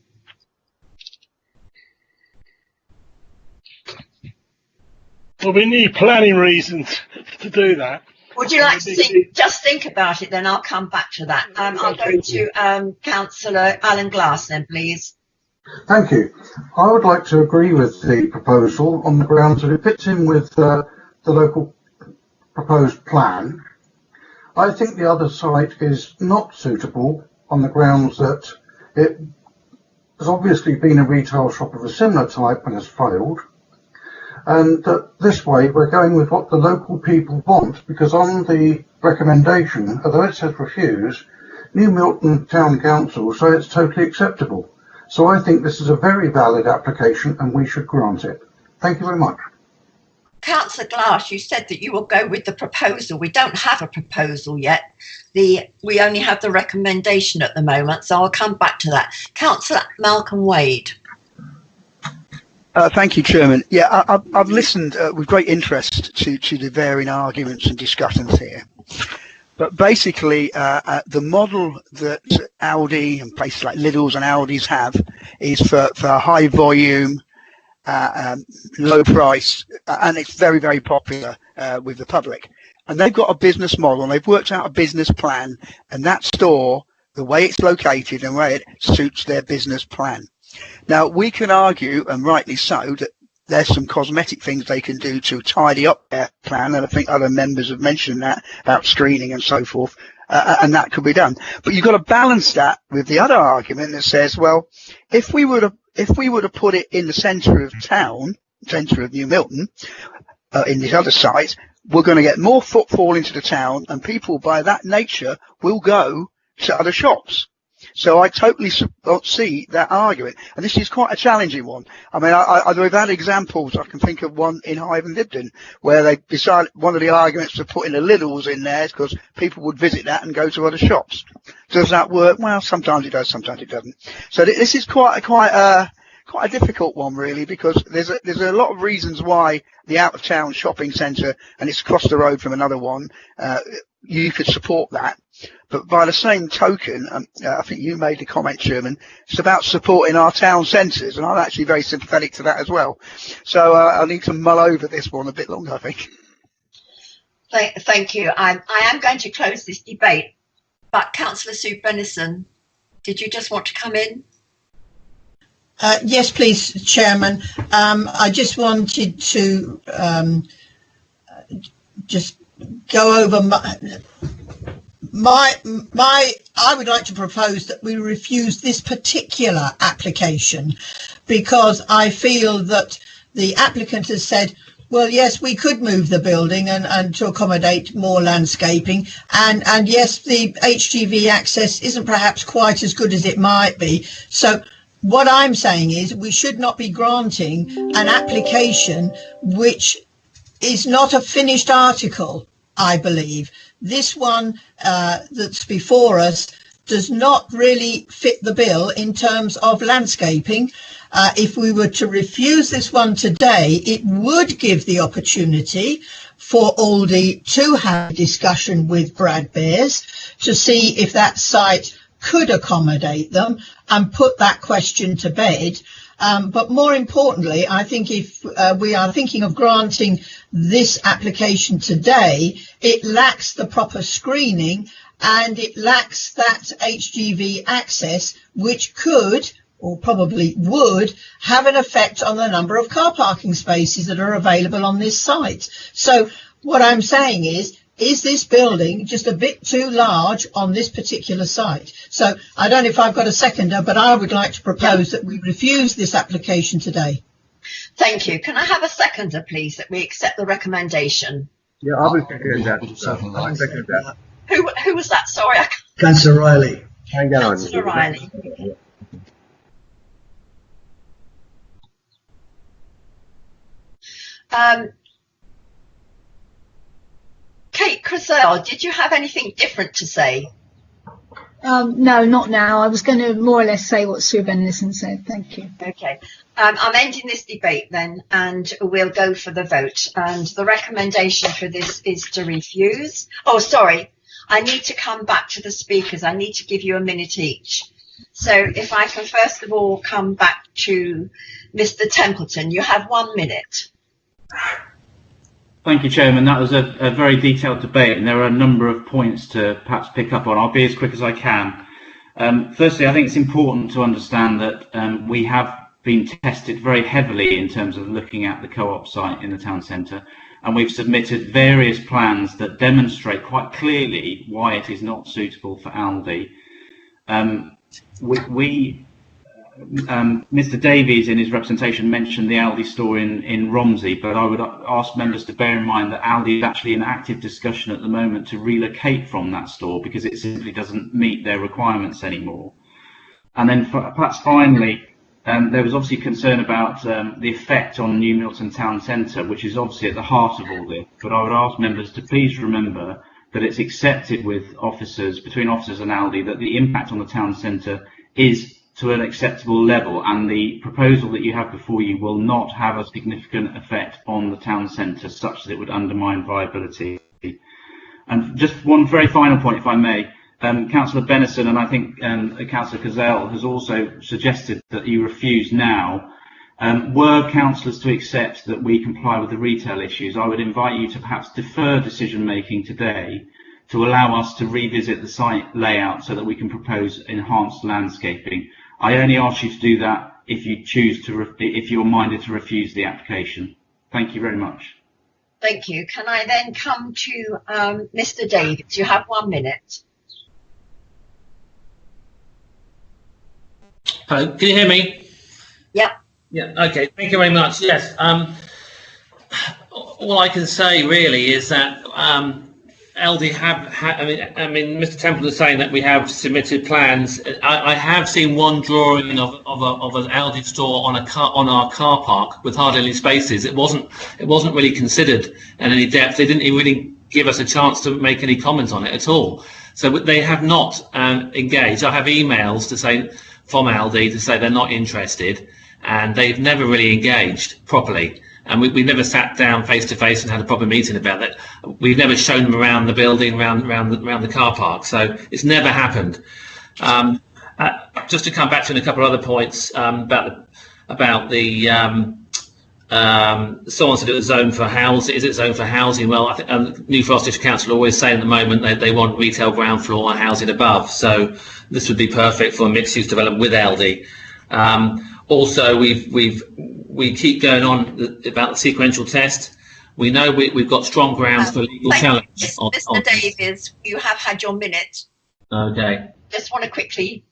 Well, we need planning reasons to do that. Would you like to just think about it, then I'll come back to that. I'll go to Councillor Alan Glass then, please. Thank you. I would like to agree with the proposal on the grounds that it fits in with the local proposed plan. I think the other site is not suitable on the grounds that it has obviously been a retail shop of a similar type and has failed. And this way we're going with what the local people want, because on the recommendation, although it says refuse, New Milton Town Council say it's totally acceptable. So I think this is a very valid application and we should grant it. Thank you very much. Councillor Glass, you said that you will go with the proposal. We don't have a proposal yet. We only have the recommendation at the moment, so I'll come back to that. Councillor Malcolm Wade. Thank you, Chairman. Yeah, I've listened with great interest to the varying arguments and discussions here. But basically, the model that Aldi and places like Lidl's and Aldi's have is for high volume, low price, and it's very, very popular with the public. And they've got a business model, and they've worked out a business plan, and that store, the way it's located and the way it suits their business plan. Now, we can argue, and rightly so, that there's some cosmetic things they can do to tidy up their plan, and I think other members have mentioned that about screening and so forth, and that could be done. But you've got to balance that with the other argument that says, well, if we were to put it in the centre of town, centre of New Milton, in this other site, we're going to get more footfall into the town, and people by that nature will go to other shops. So I totally see that argument, and this is quite a challenging one. I mean, we've had examples. I can think of one in Hythe and Dibden where they decided one of the arguments for putting the Lidl's in there is because people would visit that and go to other shops. Does that work? Well, sometimes it does, sometimes it doesn't. So this is quite a difficult one, really, because there's a lot of reasons why the out of town shopping centre, and it's across the road from another one, you could support that. But by the same token, I think you made the comment, Chairman, it's about supporting our town centres, and I'm actually very sympathetic to that as well. So I need to mull over this one a bit longer, I think. Thank you. I am going to close this debate, but Councillor Sue Bennison, did you just want to come in? Yes, please, Chairman. I just wanted to just go over I would like to propose that we refuse this particular application, because I feel that the applicant has said, well, yes, we could move the building and to accommodate more landscaping, and yes, the HGV access isn't perhaps quite as good as it might be. So what I'm saying is we should not be granting an application which is not a finished article, I believe. This one that's before us does not really fit the bill in terms of landscaping. If we were to refuse this one today, it would give the opportunity for Aldi to have a discussion with Brad Bears to see if that site could accommodate them and put that question to bed. But more importantly, I think if we are thinking of granting this application today, it lacks the proper screening and it lacks that HGV access, which could, or probably would, have an effect on the number of car parking spaces that are available on this site. So what I'm saying is this building just a bit too large on this particular site? So I don't know if I've got a seconder, but I would like to propose that we refuse this application today. Thank you. Can I have a seconder, please, that we accept the recommendation? Yeah, I will second that. Who was that? Sorry. Councillor Riley. Councillor Riley. Kate Crisell, did you have anything different to say? No, not now. I was going to more or less say what Sue Bennison said. Thank you. Okay. I'm ending this debate then, and we'll go for the vote. And the recommendation for this is to refuse. Oh, sorry. I need to come back to the speakers. I need to give you a minute each. So if I can first of all come back to Mr. Templeton, you have 1 minute. Thank you, Chairman. That was a very detailed debate, and there are a number of points to perhaps pick up on. I'll be as quick as I can. Firstly, I think it's important to understand that we have been tested very heavily in terms of looking at the co-op site in the town centre, and we've submitted various plans that demonstrate quite clearly why it is not suitable for Aldi. Mr Davies in his representation mentioned the Aldi store in Romsey, but I would ask members to bear in mind that Aldi is actually in active discussion at the moment to relocate from that store because it simply doesn't meet their requirements anymore. And then perhaps finally, there was obviously concern about the effect on New Milton Town Centre, which is obviously at the heart of all this, but I would ask members to please remember that it's accepted with officers, between officers and Aldi, that the impact on the town centre is to an acceptable level, and the proposal that you have before you will not have a significant effect on the town centre such that it would undermine viability. And just one very final point, if I may. Councillor Benison and I think Councillor Gazelle has also suggested that you refuse now. Were councillors to accept that we comply with the retail issues, I would invite you to perhaps defer decision making today to allow us to revisit the site layout so that we can propose enhanced landscaping. I only ask you to do that if you choose to, if you're minded to refuse the application. Thank you very much. Thank you. Can I then come to Mr Davies? You have 1 minute. Hello, can you hear me? Yeah. Yeah, okay, thank you very much. Yes, all I can say really is that LD I mean, Mr Temple is saying that we have submitted plans. I have seen one drawing of an Aldi store on our car park with hardly any spaces. It wasn't really considered in any depth. They didn't really give us a chance to make any comments on it at all. So they have not engaged. I have emails to say from Aldi to say they're not interested, and they've never really engaged properly. And we never sat down face to face and had a proper meeting about it. We've never shown them around the building, around the car park. So it's never happened. Just to come back to a couple of other points about the someone said it was zoned for housing. Is it zoned for housing? Well, I think New Forest District Council are always saying at the moment they want retail ground floor and housing above. So this would be perfect for a mixed use development with LD. Also, we keep going on about the sequential test. We know we've got strong grounds for legal challenge. Mr Davies, you have had your minute. Okay. Just want to quickly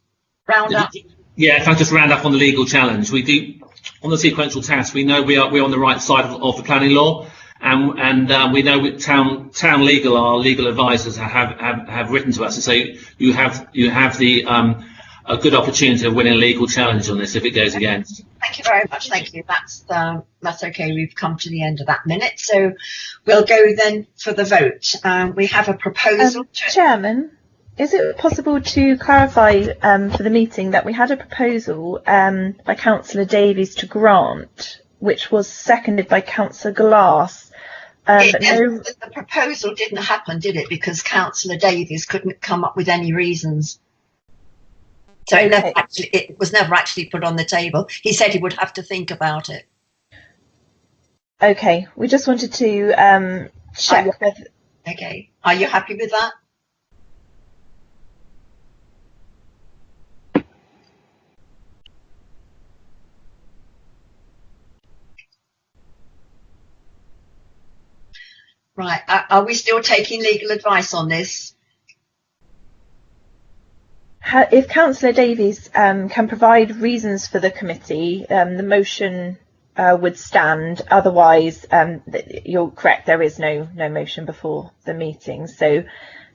round up. Yeah, if I just round up on the legal challenge, we do on the sequential test. We know we're on the right side of the planning law, and we know with town legal, our legal advisors have written to us and say you have the a good opportunity of winning a legal challenge on this if it goes against. Thank you very much. Thank you. That's okay. We've come to the end of that minute, so we'll go then for the vote. We have a proposal. Chairman, is it possible to clarify for the meeting that we had a proposal by Councillor Davies to grant, which was seconded by Councillor Glass. The proposal didn't happen, did it? Because Councillor Davies couldn't come up with any reasons. So it was never actually put on the table. He said he would have to think about it. Okay, we just wanted to check whether... Okay, are you happy with that? Right, are we still taking legal advice on this? If Councillor Davies can provide reasons for the committee, the motion would stand. Otherwise, you're correct, there is no motion before the meeting. So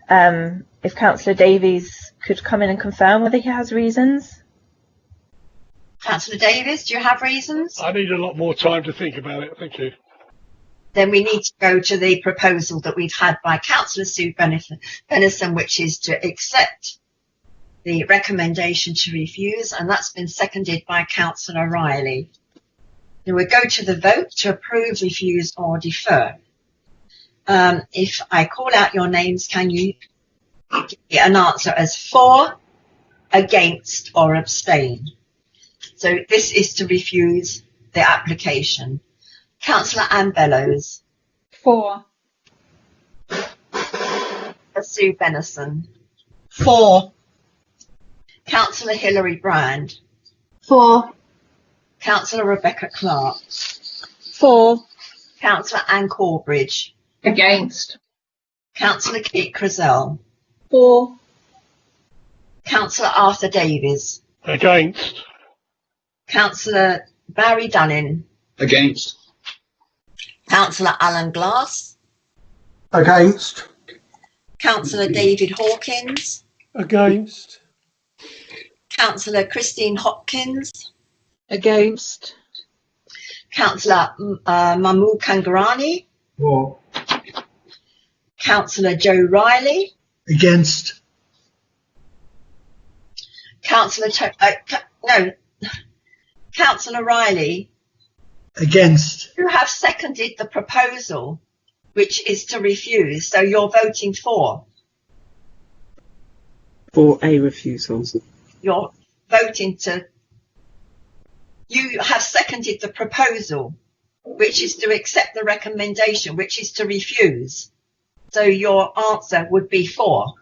if Councillor Davies could come in and confirm whether he has reasons. Councillor Davies, do you have reasons? I need a lot more time to think about it. Thank you. Then we need to go to the proposal that we've had by Councillor Sue Benison, which is to accept the recommendation to refuse, and that's been seconded by Councillor Riley. Then we'll go to the vote to approve, refuse or defer. If I call out your names, can you give me an answer as for, against or abstain? So this is to refuse the application. Councillor Ann Bellows. 4. Sue Benison. 4. Councillor Hilary Brand. 4. Councillor Rebecca Clark. 4. Councillor Anne Corbridge. Against. Councillor Kate Crizell. 4. Councillor Arthur Davies. Against. Councillor Barry Dunning. Against. Councillor Alan Glass. Against. Councillor David Hawkins. Against. Councillor Christine Hopkins. Against. Councillor Mahmood Kangarani. For. Councillor Joe Riley. Against. Councillor Councillor Riley. Against. You have seconded the proposal, which is to refuse. So you're voting for. For a refusal. You're voting to. You have seconded the proposal, which is to accept the recommendation, which is to refuse. So your answer would be for.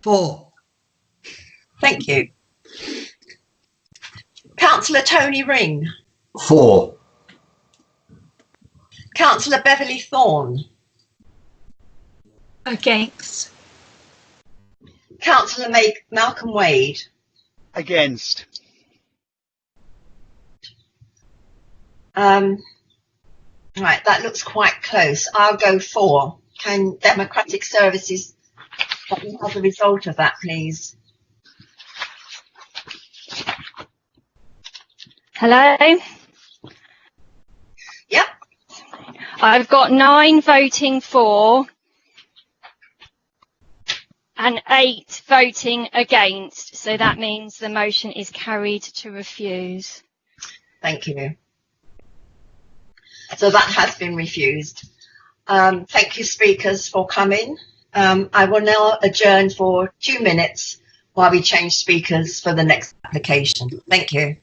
For. Thank you. Councillor Tony Ring. 4. Councillor Beverly Thorne. Against. Councillor Malcolm Wade. Against. Right, that looks quite close. I'll go for. Can Democratic Services let me have the result of that, please? Hello? Yep. I've got 9 voting for and 8 voting against. So that means the motion is carried to refuse. Thank you. So that has been refused. Thank you, speakers, for coming. I will now adjourn for 2 minutes while we change speakers for the next application. Thank you.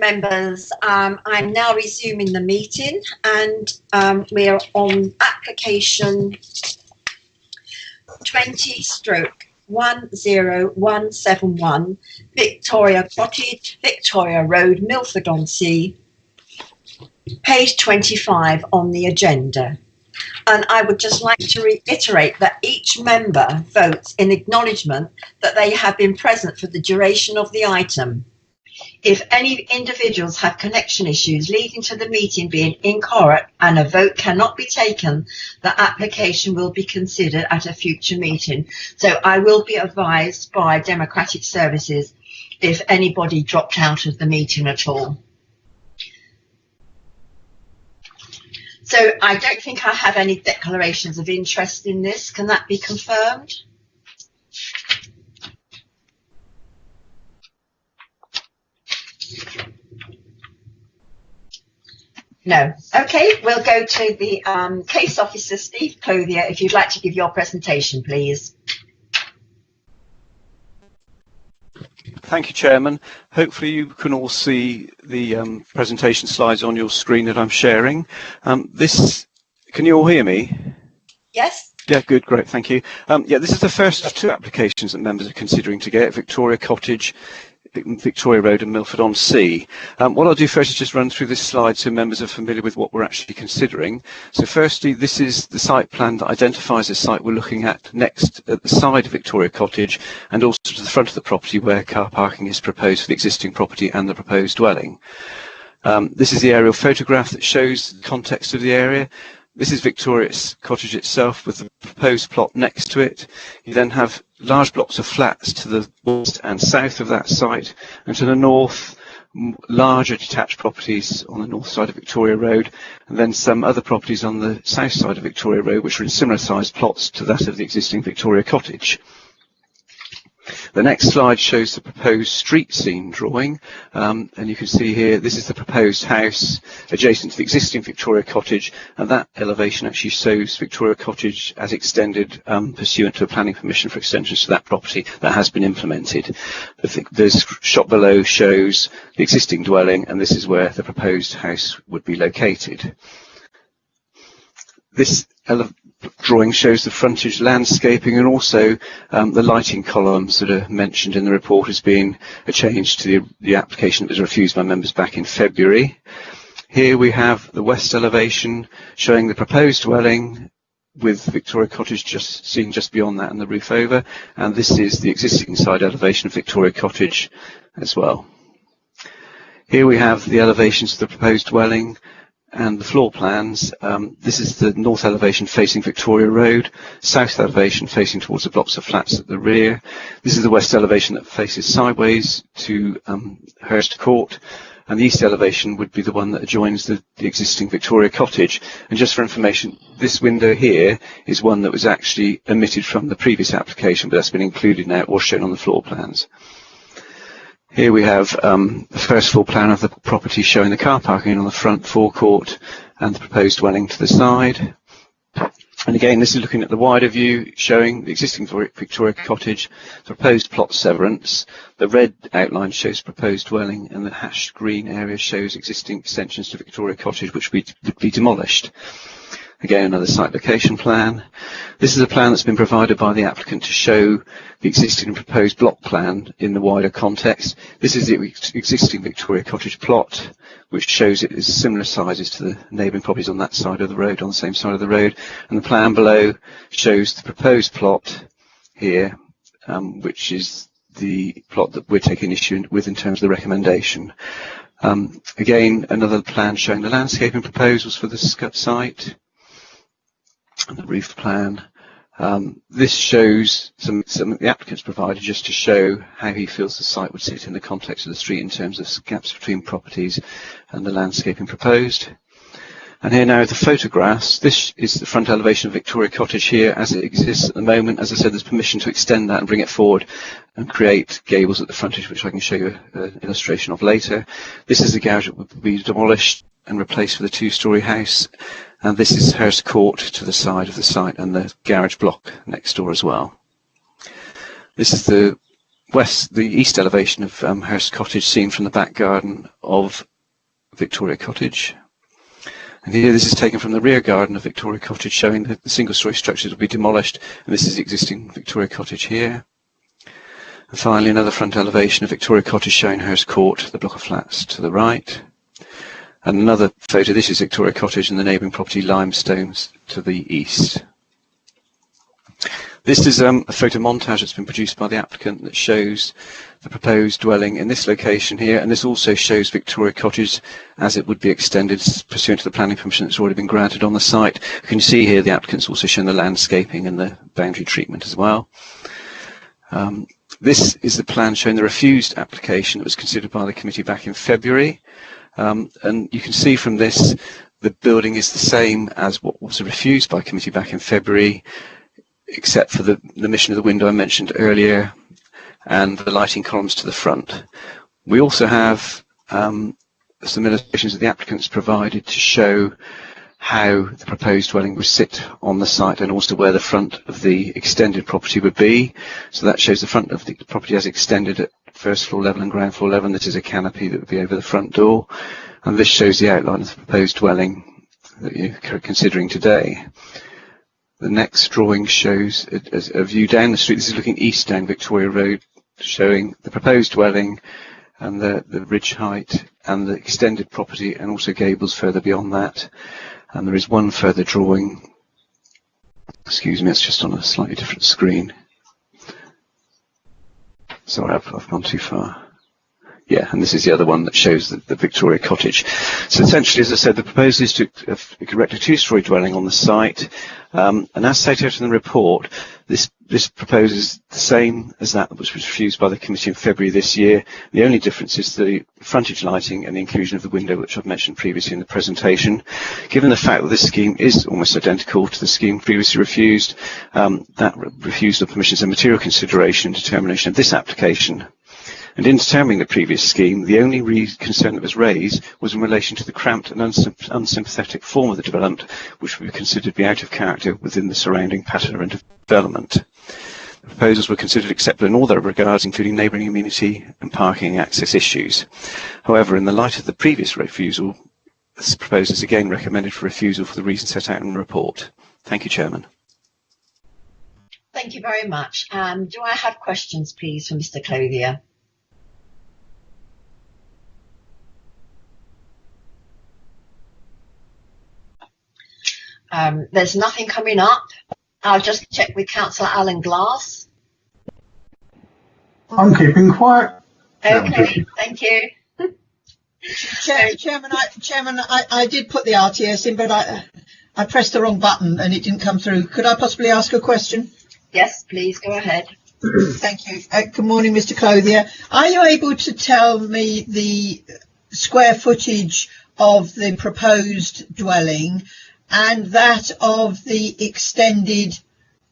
members, I'm now resuming the meeting, and we're on application 20/10171, Victoria Cottage, Victoria Road, Milford-on-Sea, page 25 on the agenda. And I would just like to reiterate that each member votes in acknowledgement that they have been present for the duration of the item. If any individuals have connection issues leading to the meeting being incorrect and a vote cannot be taken, the application will be considered at a future meeting. So I will be advised by Democratic Services if anybody dropped out of the meeting at all. So I don't think I have any declarations of interest in this. Can that be confirmed? No. Okay, we'll go to the case officer, Steve Clothier, if you'd like to give your presentation, please. Thank you, Chairman. Hopefully you can all see the presentation slides on your screen that I'm sharing. Can you all hear me? Yes. Yeah, good, great, thank you. Yeah, this is the first of two applications that members are considering to get, Victoria Cottage, Victoria Road and Milford-on-Sea. What I'll do first is just run through this slide so members are familiar with what we're actually considering. So firstly, this is the site plan that identifies the site we're looking at next at the side of Victoria Cottage and also to the front of the property where car parking is proposed for the existing property and the proposed dwelling. This is the aerial photograph that shows the context of the area. This is Victoria's Cottage itself with the proposed plot next to it. You then have large blocks of flats to the west and south of that site, and to the north, larger detached properties on the north side of Victoria Road, and then some other properties on the south side of Victoria Road, which are in similar sized plots to that of the existing Victoria Cottage. The next slide shows the proposed street scene drawing, and you can see here this is the proposed house adjacent to the existing Victoria Cottage, and that elevation actually shows Victoria Cottage as extended pursuant to a planning permission for extensions to that property that has been implemented. The shot below shows the existing dwelling, and this is where the proposed house would be located. This drawing shows the frontage landscaping and also the lighting columns that are mentioned in the report as being a change to the application that was refused by members back in February. Here we have the west elevation showing the proposed dwelling with Victoria Cottage seen just beyond that and the roof over, and this is the existing side elevation of Victoria Cottage as well. Here we have the elevations of the proposed dwelling and the floor plans. This is the north elevation facing Victoria Road, south elevation facing towards the blocks of flats at the rear. This is the west elevation that faces sideways to Hurst Court, and the east elevation would be the one that adjoins the existing Victoria Cottage. And just for information, this window here is one that was actually omitted from the previous application, but that's been included now or shown on the floor plans. Here we have the first floor plan of the property showing the car parking on the front forecourt and the proposed dwelling to the side. And again, this is looking at the wider view showing the existing Victoria Cottage, the proposed plot severance. The red outline shows proposed dwelling and the hashed green area shows existing extensions to Victoria Cottage which would be demolished. Again, another site location plan. This is a plan that's been provided by the applicant to show the existing and proposed block plan in the wider context. This is the existing Victoria Cottage plot, which shows it is similar sizes to the neighbouring properties on that side of the road, on the same side of the road. And the plan below shows the proposed plot here, which is the plot that we're taking issue with in terms of the recommendation. Again, another plan showing the landscaping proposals for the site. And the roof plan. This shows some of the applicants provided just to show how he feels the site would sit in the context of the street in terms of gaps between properties and the landscaping proposed. And here now the photographs. This is the front elevation of Victoria Cottage here as it exists at the moment. As I said, there's permission to extend that and bring it forward and create gables at the frontage, which I can show you an illustration of later. This is the garage that would be demolished and replaced with a two-storey house. And this is Hurst Court to the side of the site and the garage block next door as well. This is the the east elevation of Hurst Cottage seen from the back garden of Victoria Cottage. And here this is taken from the rear garden of Victoria Cottage, showing that the single-storey structures will be demolished, and this is the existing Victoria Cottage here. And finally, another front elevation of Victoria Cottage showing Hurst Court, the block of flats to the right. And another photo, this is Victoria Cottage and the neighbouring property Limestones to the east. This is a photo montage that's been produced by the applicant that shows the proposed dwelling in this location here, and this also shows Victoria Cottage as it would be extended pursuant to the planning permission that's already been granted on the site. You can see here the applicant's also shown the landscaping and the boundary treatment as well. This is the plan showing the refused application that was considered by the committee back in February, and you can see from this the building is the same as what was refused by committee back in February, except for the mission of the window I mentioned earlier and the lighting columns to the front. We also have some illustrations that the applicants provided to show how the proposed dwelling would sit on the site and also where the front of the extended property would be. So that shows the front of the property as extended at first floor level and ground floor level. This is a canopy that would be over the front door. And this shows the outline of the proposed dwelling that you're considering today. The next drawing shows a view down the street. This is looking east down Victoria Road, showing the proposed dwelling and the ridge height and the extended property and also gables further beyond that. And there is one further drawing. Excuse me, it's just on a slightly different screen. Sorry, I've gone too far. Yeah, and this is the other one that shows the Victoria Cottage. So essentially, as I said, the proposal is to erect a two-storey dwelling on the site. And as set out in the report, this proposes the same as that which was refused by the committee in February this year. The only difference is the frontage lighting and the inclusion of the window, which I've mentioned previously in the presentation. Given the fact that this scheme is almost identical to the scheme previously refused, that refusal of permission is a material consideration and determination of this application. And in determining the previous scheme, the only concern that was raised was in relation to the cramped and unsympathetic form of the development, which would be considered to be out of character within the surrounding pattern of development. The proposals were considered acceptable in all their regards, including neighbouring amenity and parking access issues. However, in the light of the previous refusal, this proposal is again recommended for refusal for the reasons set out in the report. Thank you, Chairman. Thank you very much. Do I have questions, please, for Mr. Clothier? There's nothing coming up. I'll just check with Councillor Alan Glass. I'm keeping quiet. Okay, thank you. Chairman, I did put the RTS in, but I pressed the wrong button and it didn't come through. Could I possibly ask a question? Yes, please go ahead. Thank you. Good morning, Mr. Clothier. Are you able to tell me the square footage of the proposed dwelling and that of the extended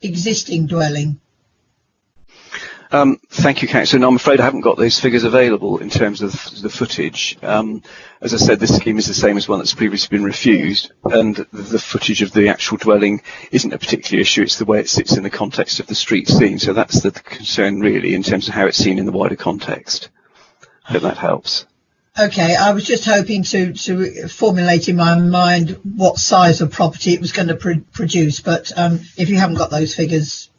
existing dwelling? Thank you, Councillor. No, I'm afraid I haven't got those figures available in terms of the footage. As I said, this scheme is the same as one that's previously been refused, and the footage of the actual dwelling isn't a particular issue. It's the way it sits in the context of the street scene. So that's the concern, really, in terms of how it's seen in the wider context. I hope that helps. Okay, I was just hoping to formulate in my mind what size of property it was going to produce, but if you haven't got those figures...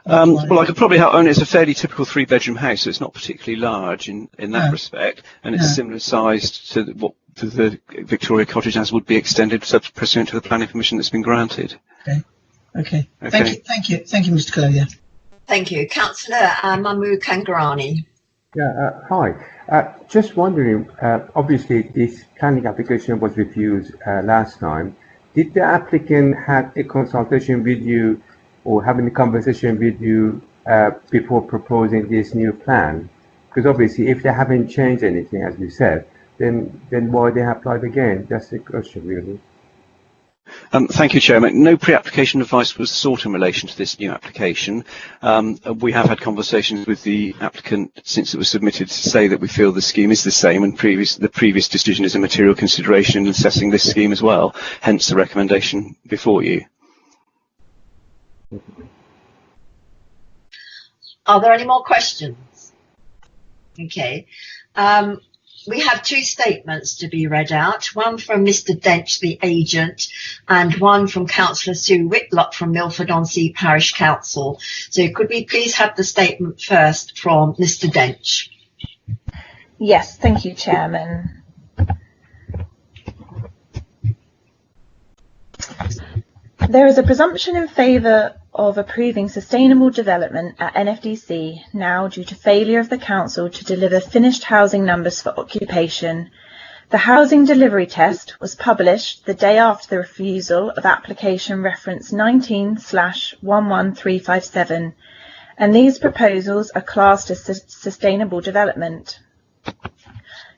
Well, I could probably help. Only it's a fairly typical three-bedroom house, so it's not particularly large in that respect, and it's similar sized to the Victoria Cottage as would be extended pursuant to the planning permission that's been granted. Okay. Thank you, Mr. Clothier. Thank you, Councillor Mahmood Kangarani. Yeah, hi. Just wondering, obviously this planning application was refused last time. Did the applicant have a consultation with you or having a conversation with you before proposing this new plan? Because obviously if they haven't changed anything, as you said, then why they applied again? That's the question, really. Thank you, Chairman. No pre-application advice was sought in relation to this new application. We have had conversations with the applicant since it was submitted to say that we feel the scheme is the same, and the previous decision is a material consideration in assessing this scheme as well, hence the recommendation before you. Are there any more questions? Okay. We have two statements to be read out, one from Mr. Dench, the agent, and one from Councillor Sue Whitlock from Milford-on-Sea Parish Council. So could we please have the statement first from Mr. Dench? Yes, thank you, Chairman. There is a presumption in favour of approving sustainable development at NFDC now due to failure of the Council to deliver finished housing numbers for occupation. The housing delivery test was published the day after the refusal of application reference 19/11357, and these proposals are classed as sustainable development.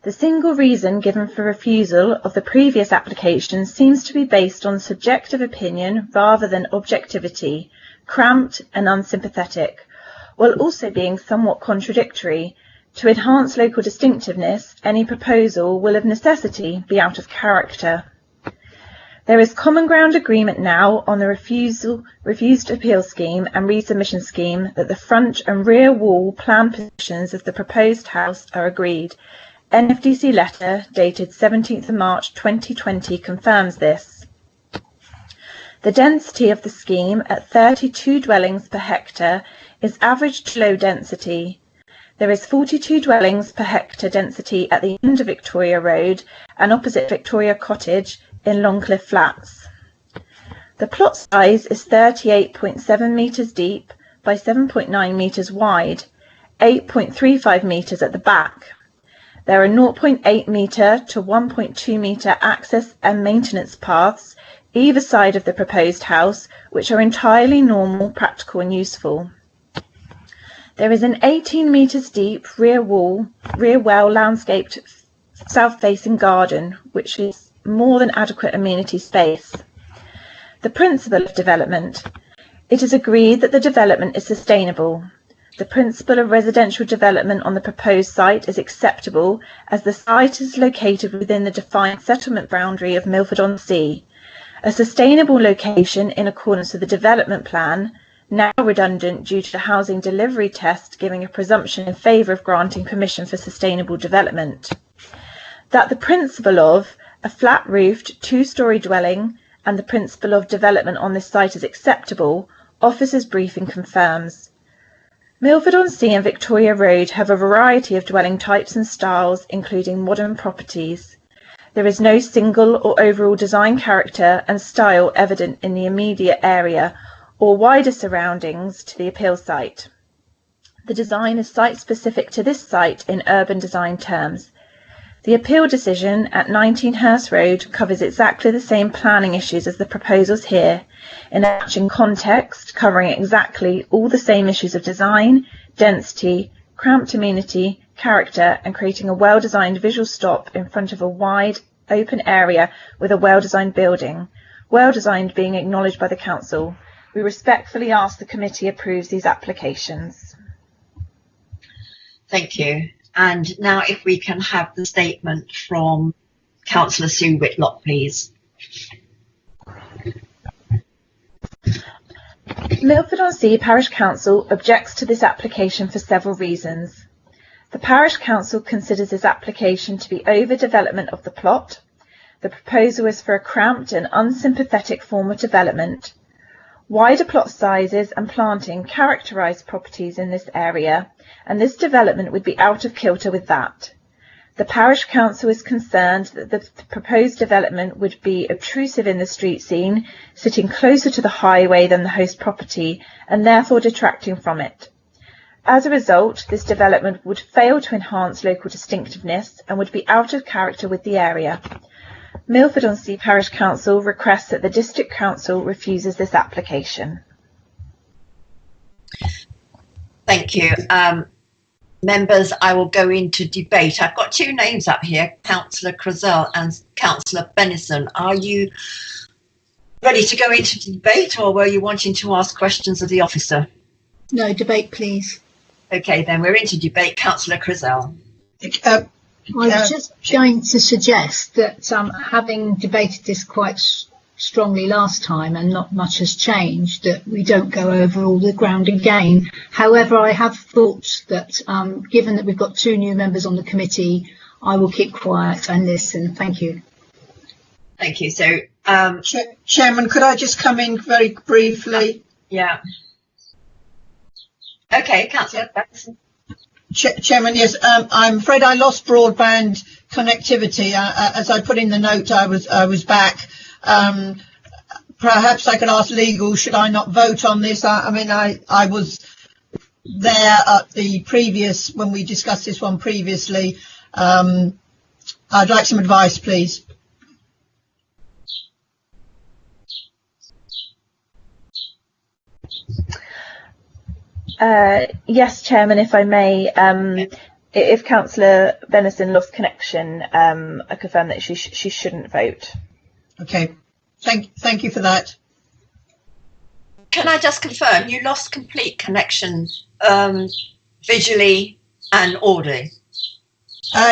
The single reason given for refusal of the previous application seems to be based on subjective opinion rather than objectivity, cramped and unsympathetic, while also being somewhat contradictory. To enhance local distinctiveness, any proposal will of necessity be out of character. There is common ground agreement now on the refused appeal scheme and resubmission scheme that the front and rear wall plan positions of the proposed house are agreed. NFDC letter dated 17th of March 2020 confirms this. The density of the scheme at 32 dwellings per hectare is average to low density. There is 42 dwellings per hectare density at the end of Victoria Road and opposite Victoria Cottage in Longcliffe Flats. The plot size is 38.7 metres deep by 7.9 metres wide, 8.35 metres at the back. There are 0.8 metre to 1.2 metre access and maintenance paths either side of the proposed house, which are entirely normal, practical and useful. There is an 18 metres deep rear well landscaped south-facing garden, which is more than adequate amenity space. The principle of development. It is agreed that the development is sustainable. The principle of residential development on the proposed site is acceptable as the site is located within the defined settlement boundary of Milford-on-Sea. A sustainable location in accordance with the development plan, now redundant due to the housing delivery test giving a presumption in favour of granting permission for sustainable development. That the principle of a flat-roofed two-storey dwelling and the principle of development on this site is acceptable, officer's briefing confirms. Milford-on-Sea and Victoria Road have a variety of dwelling types and styles, including modern properties. There is no single or overall design character and style evident in the immediate area or wider surroundings to the appeal site. The design is site-specific to this site in urban design terms. The appeal decision at 19 Hurst Road covers exactly the same planning issues as the proposals here, in a matching context, covering exactly all the same issues of design, density, cramped amenity, character, and creating a well-designed visual stop in front of a wide, open area with a well-designed building, well-designed being acknowledged by the Council. We respectfully ask the committee approves these applications. Thank you. And now if we can have the statement from Councillor Sue Whitlock, please. Milford-on-Sea Parish Council objects to this application for several reasons. The Parish Council considers this application to be overdevelopment of the plot. The proposal is for a cramped and unsympathetic form of development. Wider plot sizes and planting characterise properties in this area, and this development would be out of kilter with that. The Parish Council is concerned that the proposed development would be obtrusive in the street scene, sitting closer to the highway than the host property, and therefore detracting from it. As a result, this development would fail to enhance local distinctiveness and would be out of character with the area. Milford-on-Sea Parish Council requests that the District Council refuses this application. Thank you. Members, I will go into debate. I've got two names up here, Councillor Crossell and Councillor Bennison. Are you ready to go into debate, or were you wanting to ask questions of the officer? No, debate, please. Okay, then we're into debate. Councillor Crossell. I was just going to suggest that having debated this quite strongly last time and not much has changed, that we don't go over all the ground again. However, I have thought that given that we've got 2 new members on the committee, I will keep quiet and listen. Thank you. Thank you. So, Chairman, could I just come in very briefly? Yeah. Okay, Councillor Benson. Chairman, yes, I'm afraid I lost broadband connectivity. As I put in the note, I was back. Perhaps I could ask legal, should I not vote on this? I mean, I was there at the previous, when we discussed this one previously. I'd like some advice, please. Yes, Chairman, if I may, if Councillor Benison lost connection, I confirm that she shouldn't vote. Okay, thank you for that. Can I just confirm you lost complete connection visually and audibly?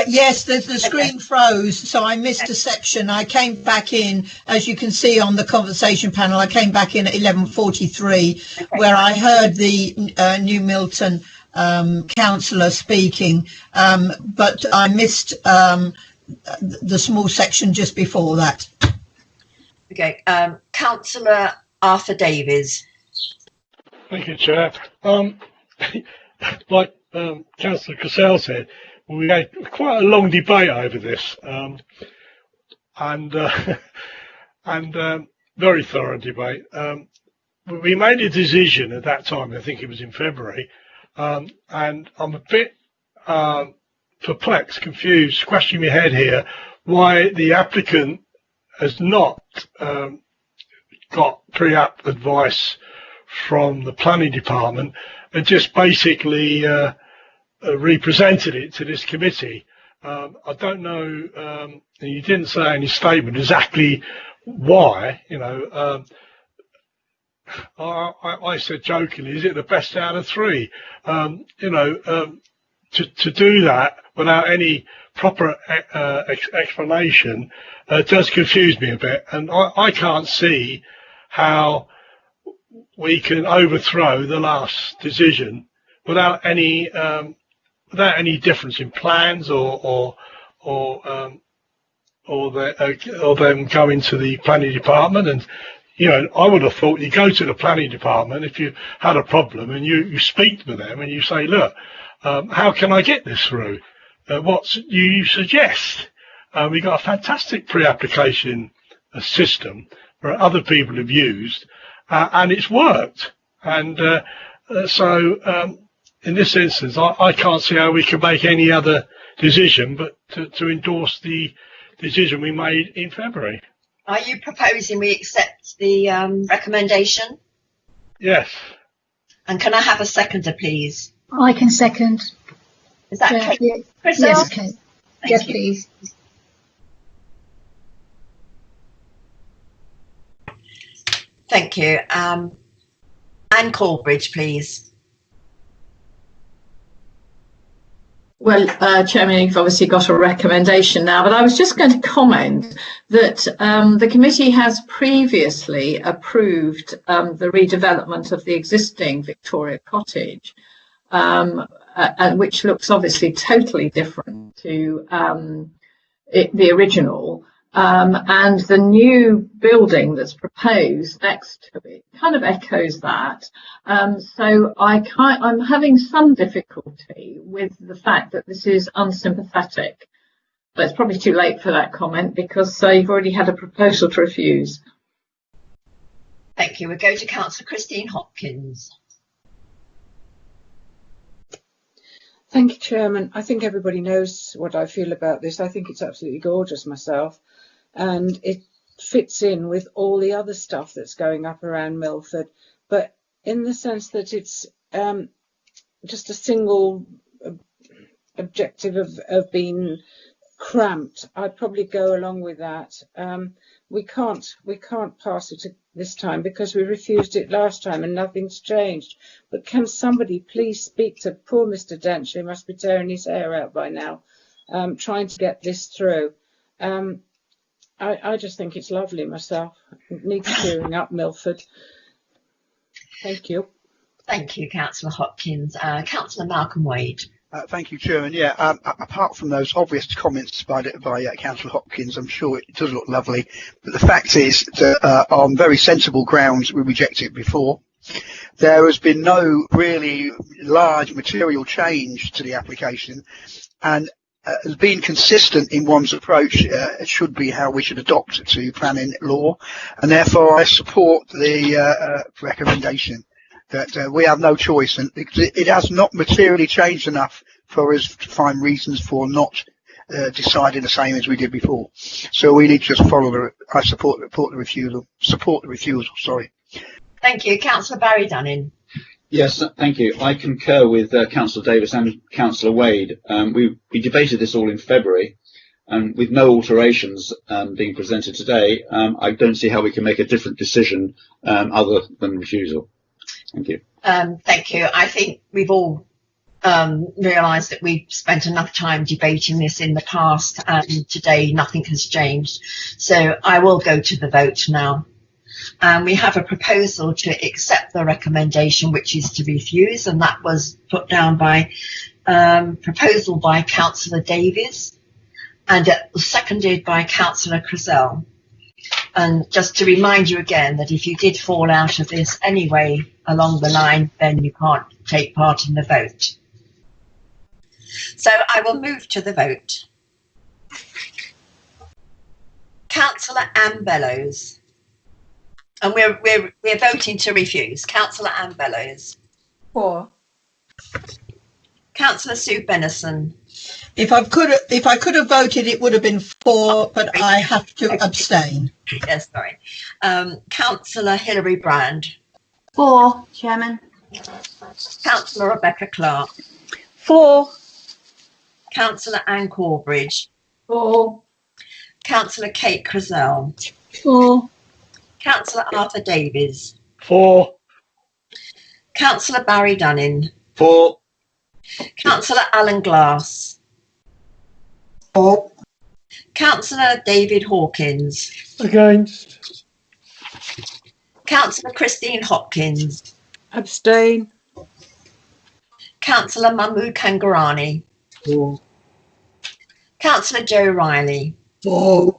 Yes, the screen froze, so I missed a section. I came back in, as you can see on the conversation panel, I came back in at 11:43, where I heard the New Milton councillor speaking, but I missed the small section just before that. Okay, Councillor Arthur Davies. Thank you, Chair. Like Councillor Cassell said, we had quite a long debate over this, and very thorough debate. We made a decision at that time, I think it was in February, and I'm a bit perplexed, confused, scratching my head here, why the applicant has not got pre-app advice from the planning department and just basically represented it to this committee. I don't know, and you didn't say any statement exactly why, you know. I said jokingly, is it the best out of 3? You know, to do that without any proper explanation does confuse me a bit, and I can't see how we can overthrow the last decision without any difference in plans or them going to the planning department. And you know, I would have thought you go to the planning department if you had a problem and you speak to them and you say, look, how can I get this through? What you suggest? We've got a fantastic pre-application system where other people have used, and it's worked. And so in this instance, I can't see how we can make any other decision but to endorse the decision we made in February. Are you proposing we accept the recommendation? Yes. And can I have a seconder, please? I can second. Is that Kate? Yeah, yes, Kate. Yes, please. Thank you. Anne Corbridge, please. Well, Chairman, you've obviously got a recommendation now, but I was just going to comment that the committee has previously approved the redevelopment of the existing Victoria Cottage, which looks obviously totally different to the original. And the new building that's proposed next to it kind of echoes that. So I'm having some difficulty with the fact that this is unsympathetic. But it's probably too late for that comment because you've already had a proposal to refuse. Thank you. We'll go to Councillor Christine Hopkins. Thank you, Chairman. I think everybody knows what I feel about this. I think it's absolutely gorgeous myself. And it fits in with all the other stuff that's going up around Milford, but in the sense that it's just a single objective of being cramped, I'd probably go along with that. We can't pass it this time because we refused it last time and nothing's changed. But can somebody please speak to poor Mr. Dench, who must be tearing his hair out by now, trying to get this through. I just think it's lovely myself. It needs cheering up, Milford. Thank you. Thank you, Councillor Hopkins. Councillor Malcolm Wade. Thank you, Chairman. Yeah, apart from those obvious comments by Councillor Hopkins, I'm sure it does look lovely. But the fact is that on very sensible grounds, we rejected it before. There has been no really large material change to the application, and as being consistent in one's approach should be how we should adopt to planning law, and therefore I support the recommendation that we have no choice, and it has not materially changed enough for us to find reasons for not deciding the same as we did before. So we need to just follow the. I support the refusal. Support the refusal. Sorry. Thank you, Councillor Barry Dunning. Yes, thank you. I concur with Councillor Davis and Councillor Wade. We debated this all in February, and with no alterations being presented today, I don't see how we can make a different decision other than refusal. Thank you. Thank you. I think we've all realised that we've spent enough time debating this in the past, and today nothing has changed. So I will go to the vote now. We have a proposal to accept the recommendation, which is to refuse, and that was put down by proposal by Councillor Davies, and it was seconded by Councillor Crizell. And just to remind you again that if you did fall out of this anyway along the line, then you can't take part in the vote. So I will move to the vote. Councillor Anne Bellows. And we're voting to refuse. Councillor Anne Bellows. For. Councillor Sue Bennison. If I could have voted, it would have been for, but I have to abstain. Yes, sorry. Councillor Hilary Brand. For, Chairman. Councillor Rebecca Clark. For. Councillor Anne Corbridge. For. Councillor Kate Crizell. For. Councillor Arthur Davies. For. Councillor Barry Dunning. For. Councillor Alan Glass. For. Councillor David Hawkins. Against. Councillor Christine Hopkins. Abstain. Councillor Mahmood Kangarani. For. Councillor Joe Riley. For.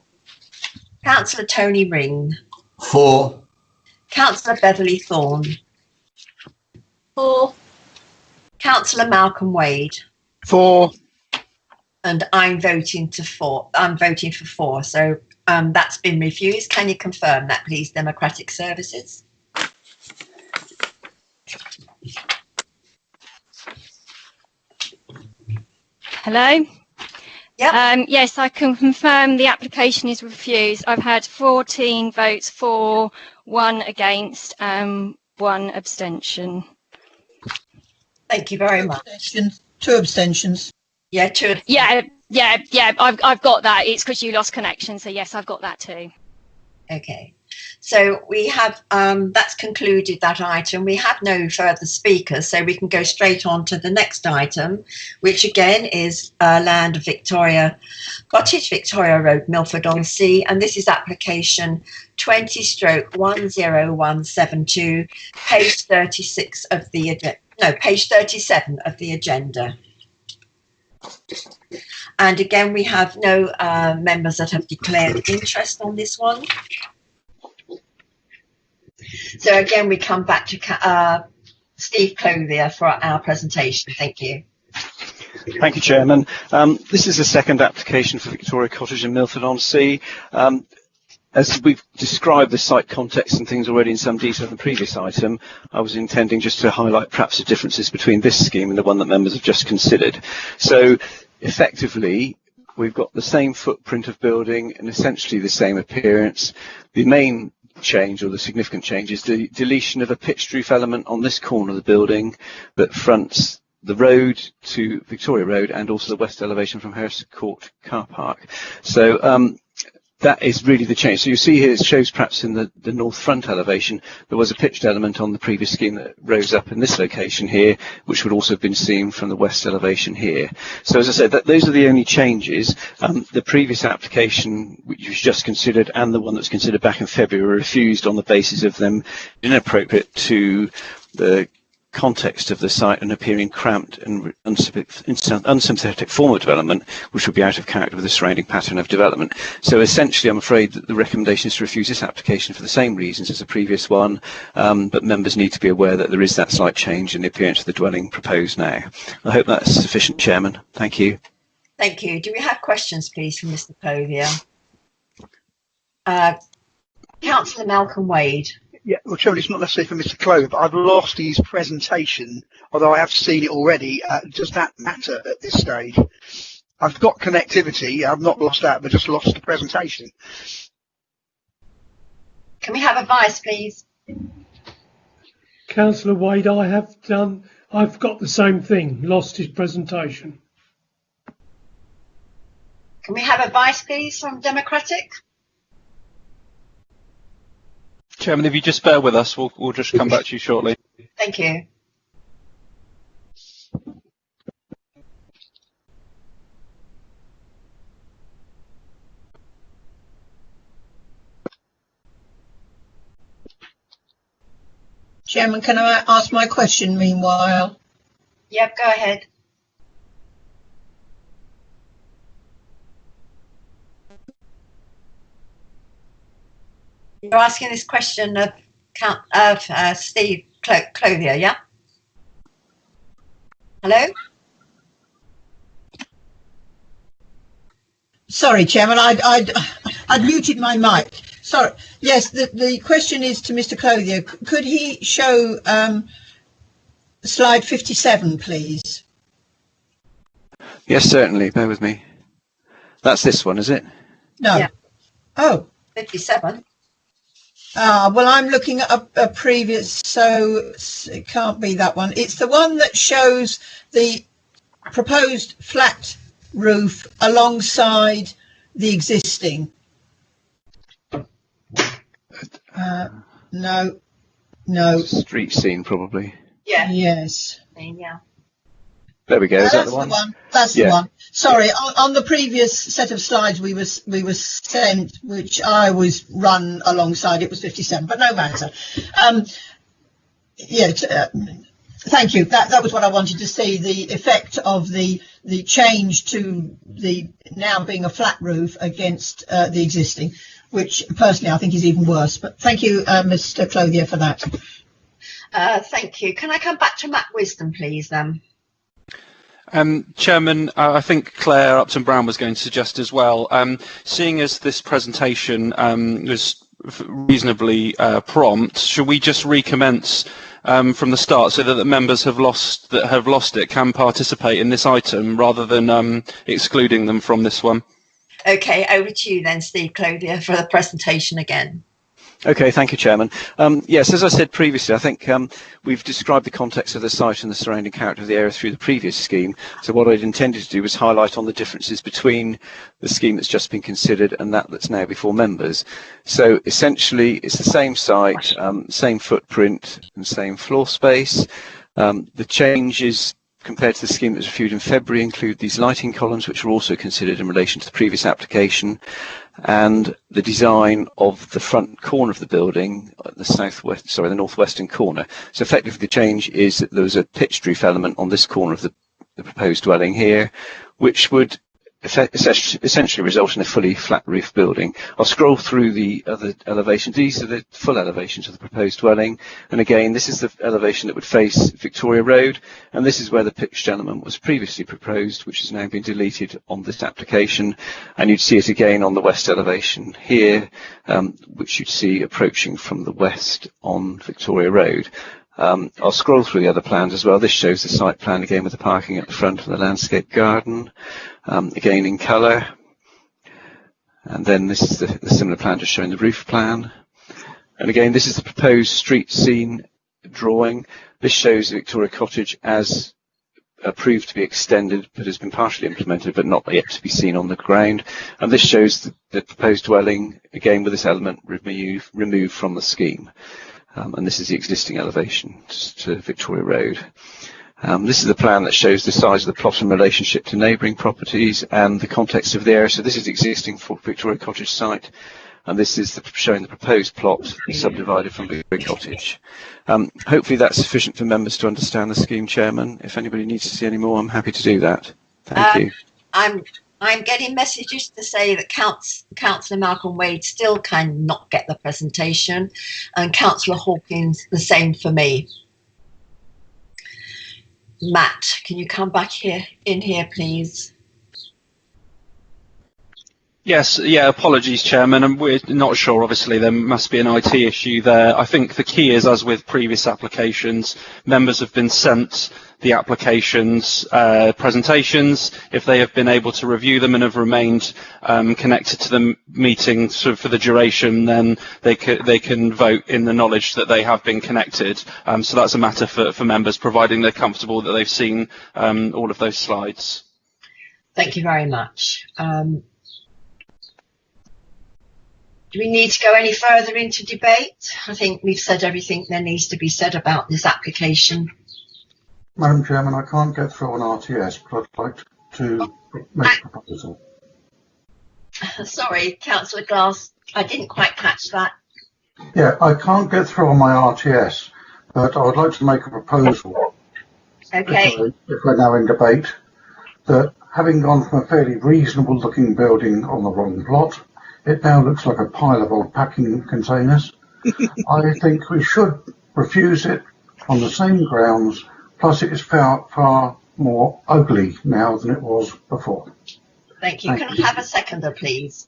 Councillor Tony Ring. For. Councillor Beverly Thorne. For. Councillor Malcolm Wade. For. And I'm voting for 4. So that's been refused. Can you confirm that, please, Democratic Services? Hello? Yep. Yes, I can confirm the application is refused. I've had 14 votes for, 1 against, 1 abstention. Thank you very much. 2 abstentions. Yeah, 2. Yeah. I've got that. It's because you lost connection. So yes, I've got that too. Okay. So we have, that's concluded that item. We have no further speakers, so we can go straight on to the next item, which again is Land of Victoria Cottage, Victoria Road, Milford-on-Sea, and this is application 20/10172, page 36 of the page 37 of the agenda. And again, we have no members that have declared interest on this one. So again, we come back to Steve Clothier for our presentation. Thank you. Thank you, Chairman. This is the second application for Victoria Cottage in Milford-on-Sea. As we've described the site context and things already in some detail in the previous item, I was intending just to highlight perhaps the differences between this scheme and the one that members have just considered. So effectively, we've got the same footprint of building and essentially the same appearance. The main change, or the significant change, is the deletion of a pitched roof element on this corner of the building that fronts the road to Victoria Road and also the west elevation from Hurst Court car park. So that is really the change. So you see here, it shows perhaps in the north front elevation, there was a pitched element on the previous scheme that rose up in this location here, which would also have been seen from the west elevation here. So as I said, those are the only changes. The previous application, which was just considered, and the one that was considered back in February, were refused on the basis of them inappropriate to the context of the site and appearing cramped and unsympathetic form of development, which would be out of character with the surrounding pattern of development. So essentially, I'm afraid that the recommendation is to refuse this application for the same reasons as the previous one, but members need to be aware that there is that slight change in the appearance of the dwelling proposed now. I hope that's sufficient, Chairman. Thank you. Thank you. Do we have questions, please, from Mr. Clothier? Councillor Malcolm Wade. Yeah, well, Chairman, it's not necessarily for Mr. Clothier, but I've lost his presentation, although I have seen it already. Does that matter at this stage? I've got connectivity. I've not lost that, but just lost the presentation. Can we have advice, please? Councillor Wade, I've got the same thing, lost his presentation. Can we have advice, please, from Democratic? Chairman, if you just bear with us, we'll just come back to you shortly. Thank you. Chairman, can I ask my question meanwhile? Yep, go ahead. You're asking this question of Steve Clothier, yeah? Hello? Sorry, Chairman, I'd muted my mic. Sorry. Yes, the question is to Mr. Clothier. Could he show slide 57, please? Yes, certainly. Bear with me. That's this one, is it? No. Yeah. Oh. 57. Well, I'm looking at a previous, so it can't be that one. It's the one that shows the proposed flat roof alongside the existing. No. Street scene, probably. Yeah. Yes. Yeah. There we go. Is that the one? That's the one. Sorry, on the previous set of slides we were sent, which I was run alongside, it was 57, but no matter. Thank you. That was what I wanted to see, the effect of the change to the now being a flat roof against the existing, which personally I think is even worse. But thank you, Mr. Clothier, for that. Thank you. Can I come back to Matt Wisdom, please, then? Chairman, I think Claire Upton-Brown was going to suggest as well, seeing as this presentation was reasonably prompt, should we just recommence from the start so that the members have lost it can participate in this item rather than excluding them from this one? Okay, over to you then, Steve Clothier, for the presentation again. Okay, thank you, Chairman. Yes, as I said previously, I think we've described the context of the site and the surrounding character of the area through the previous scheme. So what I'd intended to do was highlight on the differences between the scheme that's just been considered and that that's now before members. So essentially, it's the same site, same footprint and same floor space. The changes compared to the scheme that was reviewed in February include these lighting columns, which were also considered in relation to the previous application, and the design of the front corner of the building, the northwestern corner. So effectively the change is that there was a pitched roof element on this corner of the proposed dwelling here, which would essentially result in a fully flat roof building. I'll scroll through the other elevations. These are the full elevations of the proposed dwelling, and again this is the elevation that would face Victoria Road, and this is where the pitched element was previously proposed, which has now been deleted on this application, and you'd see it again on the west elevation here, which you'd see approaching from the west on Victoria Road. I'll scroll through the other plans as well. This shows the site plan again with the parking at the front of the landscape garden, again in colour. And then this is the similar plan just showing the roof plan. And again, this is the proposed street scene drawing. This shows Victoria Cottage as approved to be extended, but has been partially implemented, but not yet to be seen on the ground. And this shows the proposed dwelling, again with this element removed from the scheme. And this is the existing elevation to Victoria Road. This is the plan that shows the size of the plot in relationship to neighbouring properties and the context of the area. So this is the existing Victoria Cottage site, and this is showing the proposed plot subdivided from Victoria Cottage. Hopefully that's sufficient for members to understand the scheme, Chairman. If anybody needs to see any more, I'm happy to do that. Thank you. I'm getting messages to say that Councillor Malcolm Wade still cannot get the presentation, and Councillor Hawkins the same for me. Matt, can you come back in here, please? Yes, yeah, apologies, Chairman, and we're not sure, obviously there must be an IT issue there. I think the key is, as with previous applications, members have been sent the applications presentations. If they have been able to review them and have remained connected to the meeting sort of for the duration, then they can vote in the knowledge that they have been connected. So that's a matter for members, providing they're comfortable that they've seen all of those slides. Thank you very much. Do we need to go any further into debate? I think we've said everything there needs to be said about this application. Madam Chairman, I can't get through an RTS, but I'd like to make a proposal. Sorry, Councillor Glass, I didn't quite catch that. Yeah, I can't get through on my RTS, but I would like to make a proposal. Okay. If we're now in debate, that having gone from a fairly reasonable looking building on the wrong plot, it now looks like a pile of old packing containers. I think we should refuse it on the same grounds, plus it is far more ugly now than it was before. Thank you. Can I have a seconder, please?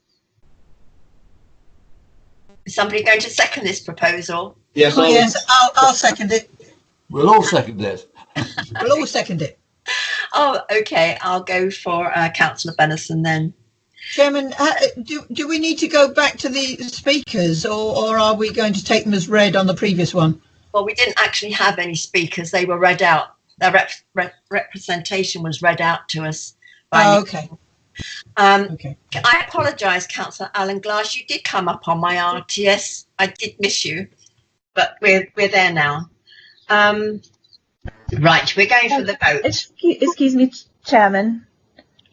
Is somebody going to second this proposal? Yes, I'll second it. We'll all second it. We'll all second it. Oh, okay. I'll go for Councillor Benison then. Chairman, do we need to go back to the speakers, or are we going to take them as read on the previous one? Well, we didn't actually have any speakers. They were read out. Their representation was read out to us. Okay. Okay. I apologise, Councillor Alan Glass. You did come up on my RTS. I did miss you, but we're there now. Right, we're going for the vote. Excuse me, Chairman.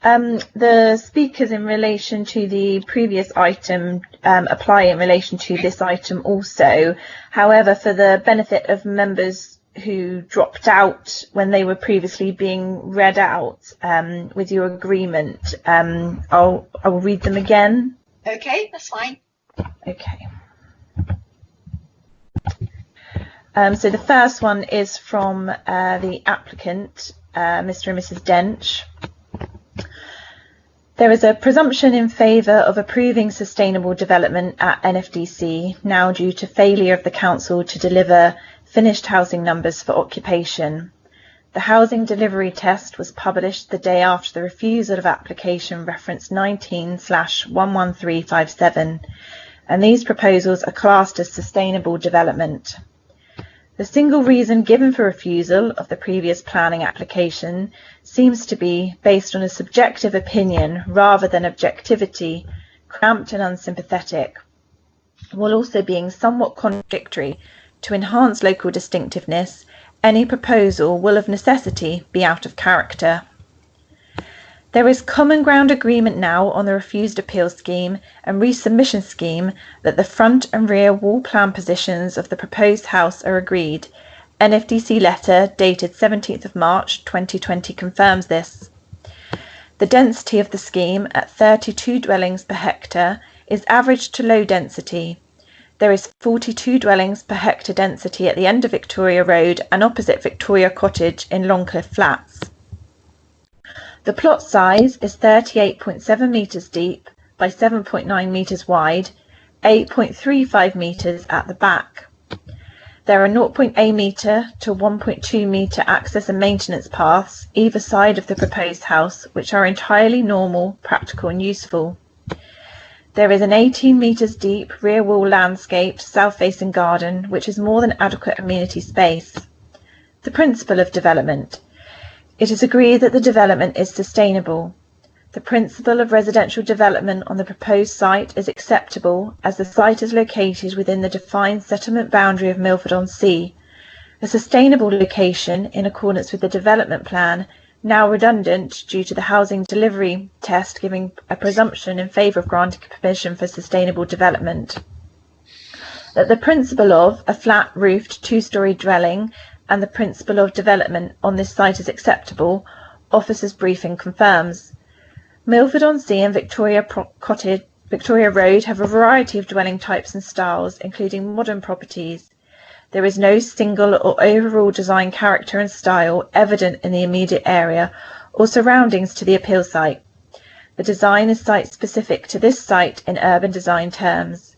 The speakers in relation to the previous item apply in relation to this item also. However, for the benefit of members who dropped out when they were previously being read out, with your agreement, I will read them again. Okay, that's fine. Okay. So the first one is from the applicant, Mr. and Mrs. Dench. There is a presumption in favour of approving sustainable development at NFDC, now due to failure of the council to deliver finished housing numbers for occupation. The housing delivery test was published the day after the refusal of application reference 19/11357, and these proposals are classed as sustainable development. The single reason given for refusal of the previous planning application seems to be based on a subjective opinion rather than objectivity, cramped and unsympathetic, while also being somewhat contradictory. To enhance local distinctiveness, any proposal will of necessity be out of character. There is common ground agreement now on the refused appeal scheme and resubmission scheme that the front and rear wall plan positions of the proposed house are agreed. NFDC letter dated 17th of March 2020 confirms this. The density of the scheme at 32 dwellings per hectare is average to low density. There is 42 dwellings per hectare density at the end of Victoria Road and opposite Victoria Cottage in Longcliffe Flats. The plot size is 38.7 metres deep by 7.9 metres wide, 8.35 metres at the back. There are 0.8 metre to 1.2 metre access and maintenance paths either side of the proposed house, which are entirely normal, practical and useful. There is an 18 metres deep rear wall landscaped south-facing garden, which is more than adequate amenity space. The principle of development. It is agreed that the development is sustainable. The principle of residential development on the proposed site is acceptable as the site is located within the defined settlement boundary of Milford-on-Sea. A sustainable location in accordance with the development plan, now redundant due to the housing delivery test giving a presumption in favour of granting permission for sustainable development. That the principle of a flat-roofed two-storey dwelling and the principle of development on this site is acceptable, officer's briefing confirms. Milford-on-Sea and Victoria Road have a variety of dwelling types and styles, including modern properties. There is no single or overall design character and style evident in the immediate area or surroundings to the appeal site. The design is site-specific to this site in urban design terms.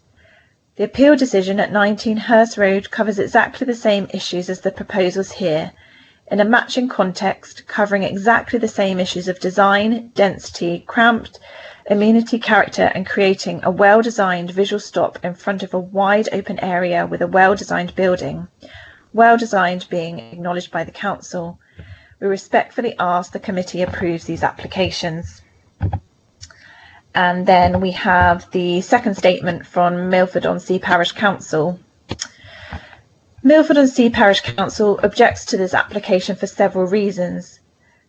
The appeal decision at 19 Hurst Road covers exactly the same issues as the proposals here, in a matching context covering exactly the same issues of design, density, cramped, amenity character and creating a well-designed visual stop in front of a wide open area with a well-designed building, well-designed being acknowledged by the Council. We respectfully ask the committee approves these applications. And then we have the second statement from Milford-on-Sea Parish Council. Milford-on-Sea Parish Council objects to this application for several reasons.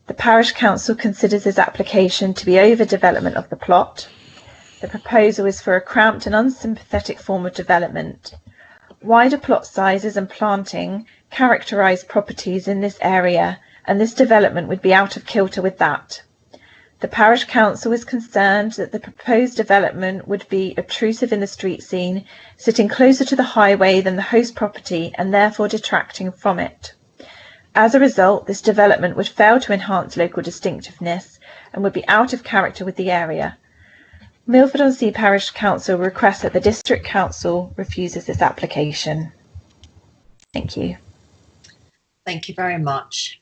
The Parish Council considers this application to be overdevelopment of the plot. The proposal is for a cramped and unsympathetic form of development. Wider plot sizes and planting characterise properties in this area, and this development would be out of kilter with that. The Parish Council is concerned that the proposed development would be obtrusive in the street scene, sitting closer to the highway than the host property and therefore detracting from it. As a result, this development would fail to enhance local distinctiveness and would be out of character with the area. Milford-on-Sea Parish Council requests that the District Council refuses this application. Thank you. Thank you very much.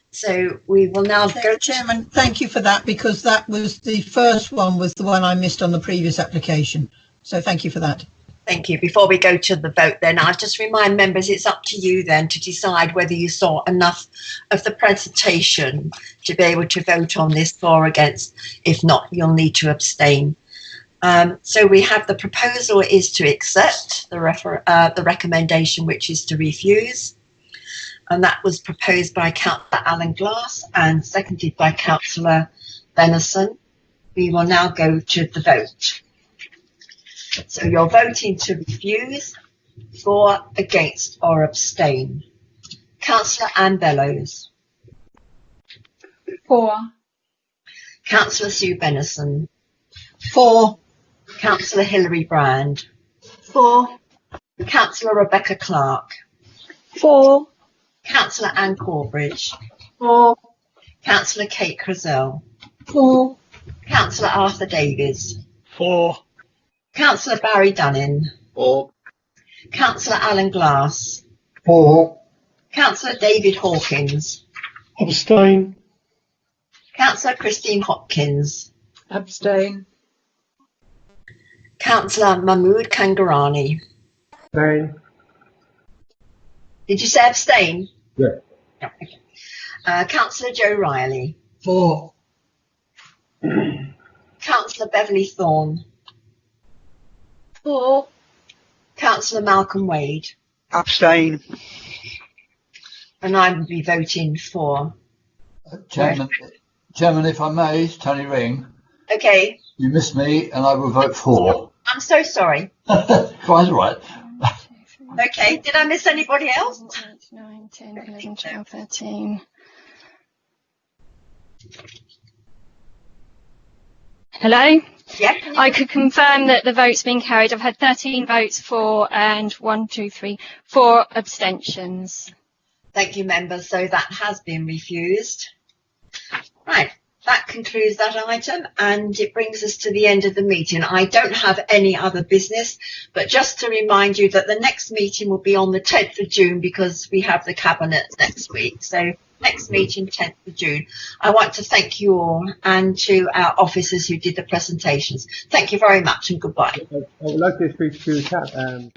So we will now go. Chairman, thank you for that, because that was the first one was the one I missed on the previous application. So thank you for that. Thank you. Before we go to the vote then, I'll just remind members it's up to you then to decide whether you saw enough of the presentation to be able to vote on this for or against. If not, you'll need to abstain. So we have the proposal is to accept the recommendation, which is to refuse. And that was proposed by Councillor Alan Glass and seconded by Councillor Benison. We will now go to the vote. So you're voting to refuse, for, against or abstain. Councillor Anne Bellows. For. Councillor Sue Benison. For. Councillor Hilary Brand. For. Councillor Rebecca Clark. For. Councillor Anne Corbridge. For. Councillor Kate Crizell. For. Councillor Arthur Davies. For. Councillor Barry Dunning. For. Councillor Alan Glass. For. Councillor David Hawkins. Abstain. Councillor Christine Hopkins. Abstain. Councillor Mahmood Kangarani. Abstain. Did you say abstain? Yeah. Yeah, okay. Councillor Joe Riley. For. Councillor Beverly Thorne. For. Councillor Malcolm Wade. Abstain. And I will be voting for. Chairman, if I may, it's Tony Ring. Okay. You missed me, and I will vote for. I'm so sorry. Quite right. Okay, did I miss anybody else? 9, 10, 11, 12, 13. Hello? Yeah. I could confirm that the vote's been carried. I've had 13 votes for and 4 abstentions. Thank you, members. So that has been refused. Right. That concludes that item, and it brings us to the end of the meeting. I don't have any other business, but just to remind you that the next meeting will be on the 10th of June because we have the Cabinet next week. So next meeting, 10th of June. I want to thank you all and to our officers who did the presentations. Thank you very much and goodbye. I would like to speak to